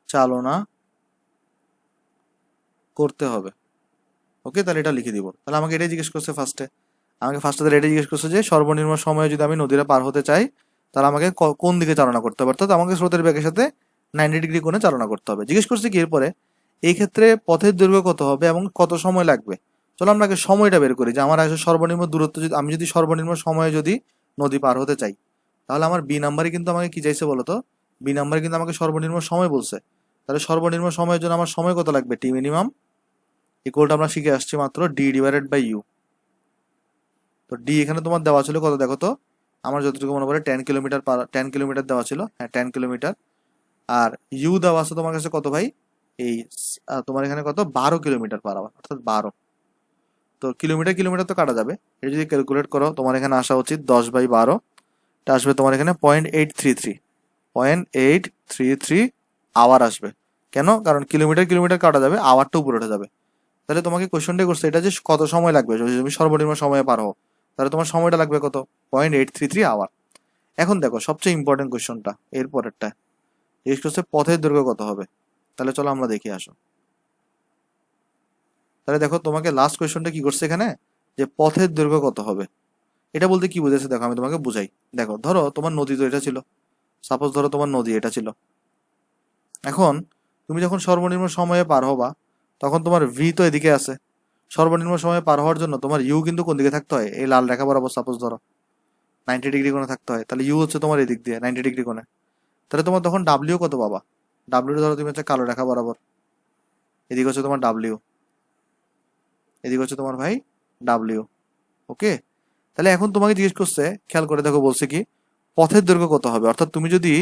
চালনা করতে হবে। ওকে, তাহলে এটা লিখে দিব। তাহলে আমাকে এটাই জিজ্ঞেস করছে ফার্স্টে এটাই জিজ্ঞেস করছে যে সর্বনিম্ন সময়ে যদি আমি নদীটা পার হতে চাই, তাহলে আমাকে কোন দিকে চালনা করতে হবে, অর্থাৎ আমাকে স্রোতের বেগের সাথে 90 ডিগ্রি কোণে চালনা করতে হবে। জিজ্ঞেস করছে কি এরপরে এই ক্ষেত্রে পথের দৈর্ঘ্য কত হবে এবং কত সময় লাগবে। চলো আমরা আগে সময়টা বের করি যে আমার আসলে সর্বনিম্ন দূরত্ব যদি আমি যদি সর্বনিম্ন সময়ে যদি নদী পার হতে চাই, তাহলে আমার বি নাম্বারে কিন্তু আমাকে কি চাইছে বলতো। বি নাম্বারে কিন্তু আমাকে সর্বনিম্ন সময় বলছে। তাহলে সর্বনিম্ন সময়ের জন্য আমার সময় কত লাগবে, টি মিনিমাম ইকুয়ালটা আমরা শিখে আসছি মাত্র ডি ডিভাইডেড বাই ইউ। তো ডি এখানে তোমার দেওয়া ছিল কত দেখো তো, আমার যতটুকু মনে পড়ে 10 কিলোমিটার দেওয়া ছিল, হ্যাঁ 10 কিলোমিটার। আর ইউ দেওয়া আছে তোমার কাছে কত ভাই, এই তোমার এখানে কত 12 কিলোমিটার পার আওয়ার, অর্থাৎ 12। তো কিলোমিটার তো কাটা যাবে, এটা যদি ক্যালকুলেট করো তোমার এখানে আসা উচিত 10/12। এটা আসবে তোমার এখানে 0.833 আওয়ার আসবে। কেন, কারণ কিলোমিটার কাটা যাবে, আওয়ারটা উপরে উঠে যাবে। তাহলে তোমাকে কোয়েশ্চনটা করছে এটা যে কত সময় লাগবে যদি তুমি সর্বনিম্ন সময়ে পার হও, তাহলে তোমার সময়টা লাগবে কত 0.833 আওয়ার। এখন দেখো সবচেয়ে ইম্পর্টেন্ট কোয়েশ্চনটা এর পরেরটা জিজ্ঞেস করছে পথের দৈর্ঘ্য কত হবে। তাহলে চলো আমরা দেখে আসো। তাহলে দেখো তোমাকে লাস্ট কোয়েশ্চনটা কি করছে এখানে, যে পথের দৈর্ঘ্য কত হবে। এটা বলতে কি বুঝেছে দেখো আমি তোমাকে বুঝাই। দেখো ধরো তোমার নদী তো এটা ছিল, সাপোজ ধরো তোমার নদী এটা ছিল। এখন তুমি যখন সর্বনিম্ন সময়ে পার হবা, তখন তোমার ভি তো এদিকে আছে। সর্বনিম্ন সময়ে পার হওয়ার জন্য তোমার ইউ কিন্তু কোন দিকে থাকতে হয়, এই লাল রেখা বরাবর সাপোজ ধরো 90 ডিগ্রি কোণে থাকতে হয়। তাহলে ইউ হচ্ছে তোমার এদিক দিয়ে 90 ডিগ্রি কোণে। তাহলে তোমার তখন ডাব্লিউ কত পাবা, ডাব্লিউ ধরো তুমি হচ্ছে কালো রেখা বরাবর, এদিকে হচ্ছে তোমার ডাব্লিউ, এদিকে হচ্ছে তোমার ভাই ডাব্লিউ। ওকে, তাহলে এখন তোমাকে জিজ্ঞেস করছে, খেয়াল করে দেখো বলছে কি পথের দৈর্ঘ্য কত হবে, অর্থাৎ তুমি যদি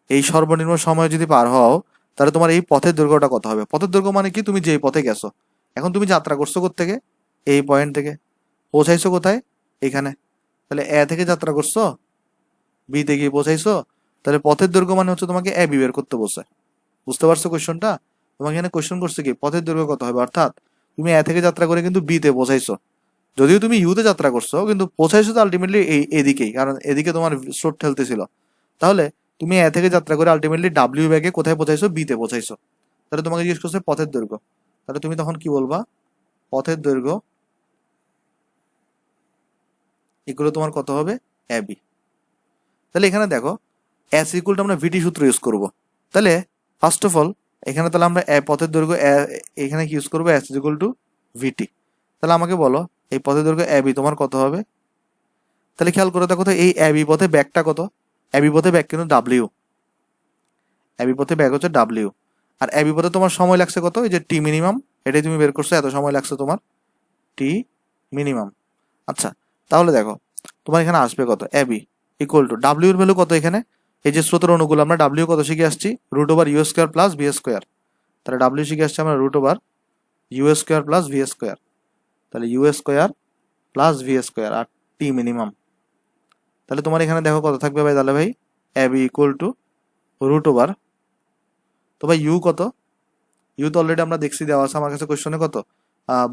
এই সর্বনিম্ন সময়ে যদি পার হও, তাহলে তোমার এই পথের দৈর্ঘ্যটা কত হবে। পথের দৈর্ঘ্য মানে কি, তুমি যেই পথে গেছো, এখন তুমি যাত্রা করছো থেকে এই পয়েন্ট থেকে পৌঁছাইছো কোথায়, এখানে। তাহলে এ থেকে যাত্রা করছো, বি তে গিয়ে পৌঁছাইছো। তাহলে পথের দৈর্ঘ্য মানে হচ্ছে তোমাকে এ বি বের করতে বলছে। বুঝতে পারছো কোয়েশ্চনটা, তোমাকে এখানে কোয়েশ্চন করছে কি পথের দৈর্ঘ্য কত হবে, অর্থাৎ তুমি এ থেকে যাত্রা করে কিন্তু বি তে পৌঁছাইছো। যদিও তুমি ইউতে যাত্রা করছো, কিন্তু পৌঁছাইছো তো আলটিমেটলি এদিকেই, কারণ এদিকে তোমার স্রোত ঠেলতেছিল। তাহলে তুমি এ থেকে যাত্রা করে আলটিমেটলি ডাব্লিউ ব্যাগে কোথায় পৌঁছাইছো, বি তে পৌঁছাইছো। তাহলে তোমাকে জিজ্ঞেস করছে পথের দৈর্ঘ্য, তাহলে তুমি তখন কি বলবা, পথের দৈর্ঘ্য এগুলো তোমার কত হবে, এ বি। তাহলে এখানে দেখো এস ইকুয়ালটা আমরা ভিটি সূত্র ইউজ করব। তাহলে ফার্স্ট অফ অল এখানে তাহলে আমরা পথের দৈর্ঘ্য এখানে কি ইউজ করবো, এস ইকুয়াল টু ভিটি। তাহলে আমাকে বলো এই পথের দৈর্ঘ্য এ বি তোমার কত হবে। তাহলে খেয়াল করে দেখো তো এই এ বি পথে ব্যাগটা কত, এ বি পথে ব্যাগ কিন্তু ডাব্লিউ, এ বি পথে ব্যাগ হচ্ছে ডাব্লিউ। আর এ বি পথে তোমার সময় লাগছে কত, এই যে টি মিনিমাম, এটাই তুমি বের করছো, এত সময় লাগছে তোমার টি মিনিমাম। আচ্ছা, তাহলে দেখো তোমার এখানে আসবে কত, এ বি ইকুয়াল টু ডাব্লিউর ভ্যালু কত, এখানে এই যে স্রোতের অনুকূল আমরা ডাব্লিউ কত শিখে আসছি, √ইউ স্কোয়ার প্লাস বি স্কোয়ার। তাহলে ডাব্লিউ শিখে আসছে আমরা root over you square plus V square, তাহলে you square plus V square আর টি মিনিমাম। তাহলে তোমার এখানে দেখো কত থাকবে ভাই, তাহলে ভাই A B equal to root over, তো ভাই ইউ কত, ইউ তো অলরেডি আমরা দেখছি দেওয়া আছে আমার কাছে কোয়েশ্চনে কত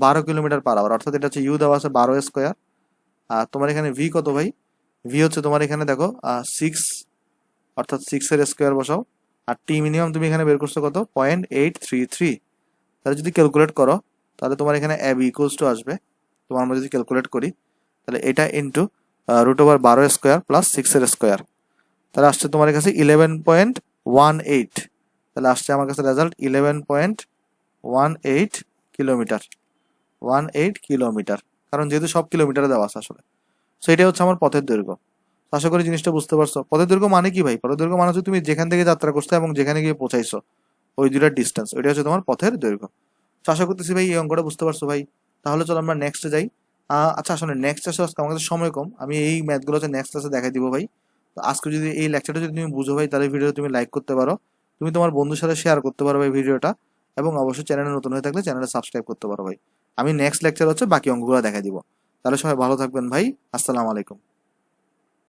12 কিলোমিটার পার আওয়ার, অর্থাৎ এটা হচ্ছে ইউ দেওয়া আছে 12 স্কোয়ার। আর তোমার এখানে ভি কত ভাই, ভি হচ্ছে তোমার এখানে দেখো 6, অর্থাৎ 6 এর স্কোয়ার বসাও, আর টি মিনিমাম তুমি এখানে বের করছো কত 0.833। তাহলে যদি ক্যালকুলেট করো তাহলে তোমার এখানে এ বি ইকুয়ালস টু আসবে, তোমার আমরা যদি ক্যালকুলেট করি তাহলে এটা into root over 12 square plus 6 এর স্কোয়ার, তাহলে আসছে তোমার কাছে 11.18, তাহলে আসছে আমার কাছে রেজাল্ট 11.18 কিলোমিটার, 18 কিলোমিটার, কারণ যেহেতু সব কিলোমিটারে দেওয়া আছে আসলে। সো এটাই হচ্ছে আমার পথের দৈর্ঘ্য। তো আশা করি জিনিসটা বুঝতে পারছো। পথের দৈর্ঘ্য মানে কি ভাই, পথের দৈর্ঘ্য মানে হচ্ছে তুমি যেখান থেকে যাত্রা করছো এবং যেখানে গিয়ে পৌঁছাইছো ওই দুটার ডিস্টেন্স, ওইটা হচ্ছে তোমার পথের দৈর্ঘ্য। তো আশা করতেছি ভাই এই অঙ্কটা বুঝতে পারছো ভাই। তাহলে চলো আমরা নেক্সটে যাই। আচ্ছা আসলে নেক্সট ক্লাসে আজকে আমার কাছে সময় কম, আমি এই ম্যাথগুলো হচ্ছে নেক্সট ক্লাসে দেখাই দিব ভাই। তো আজকে যদি এই লেকচারটা যদি তুমি বুঝো ভাই তাহলে ভিডিও তুমি লাইক করতে পারো, তুমি তোমার বন্ধুর সাথে শেয়ার করতে পারো ভাই ভিডিওটা, এবং অবশ্যই চ্যানেলে নতুন হয়ে থাকলে চ্যানেলটা সাবস্ক্রাইব করতে পারো ভাই। আমি নেক্সট লেকচার হচ্ছে বাকি অঙ্কগুলো দেখাই দিব। তাহলে সবাই ভালো থাকবেন ভাই, আসসালামু আলাইকুম।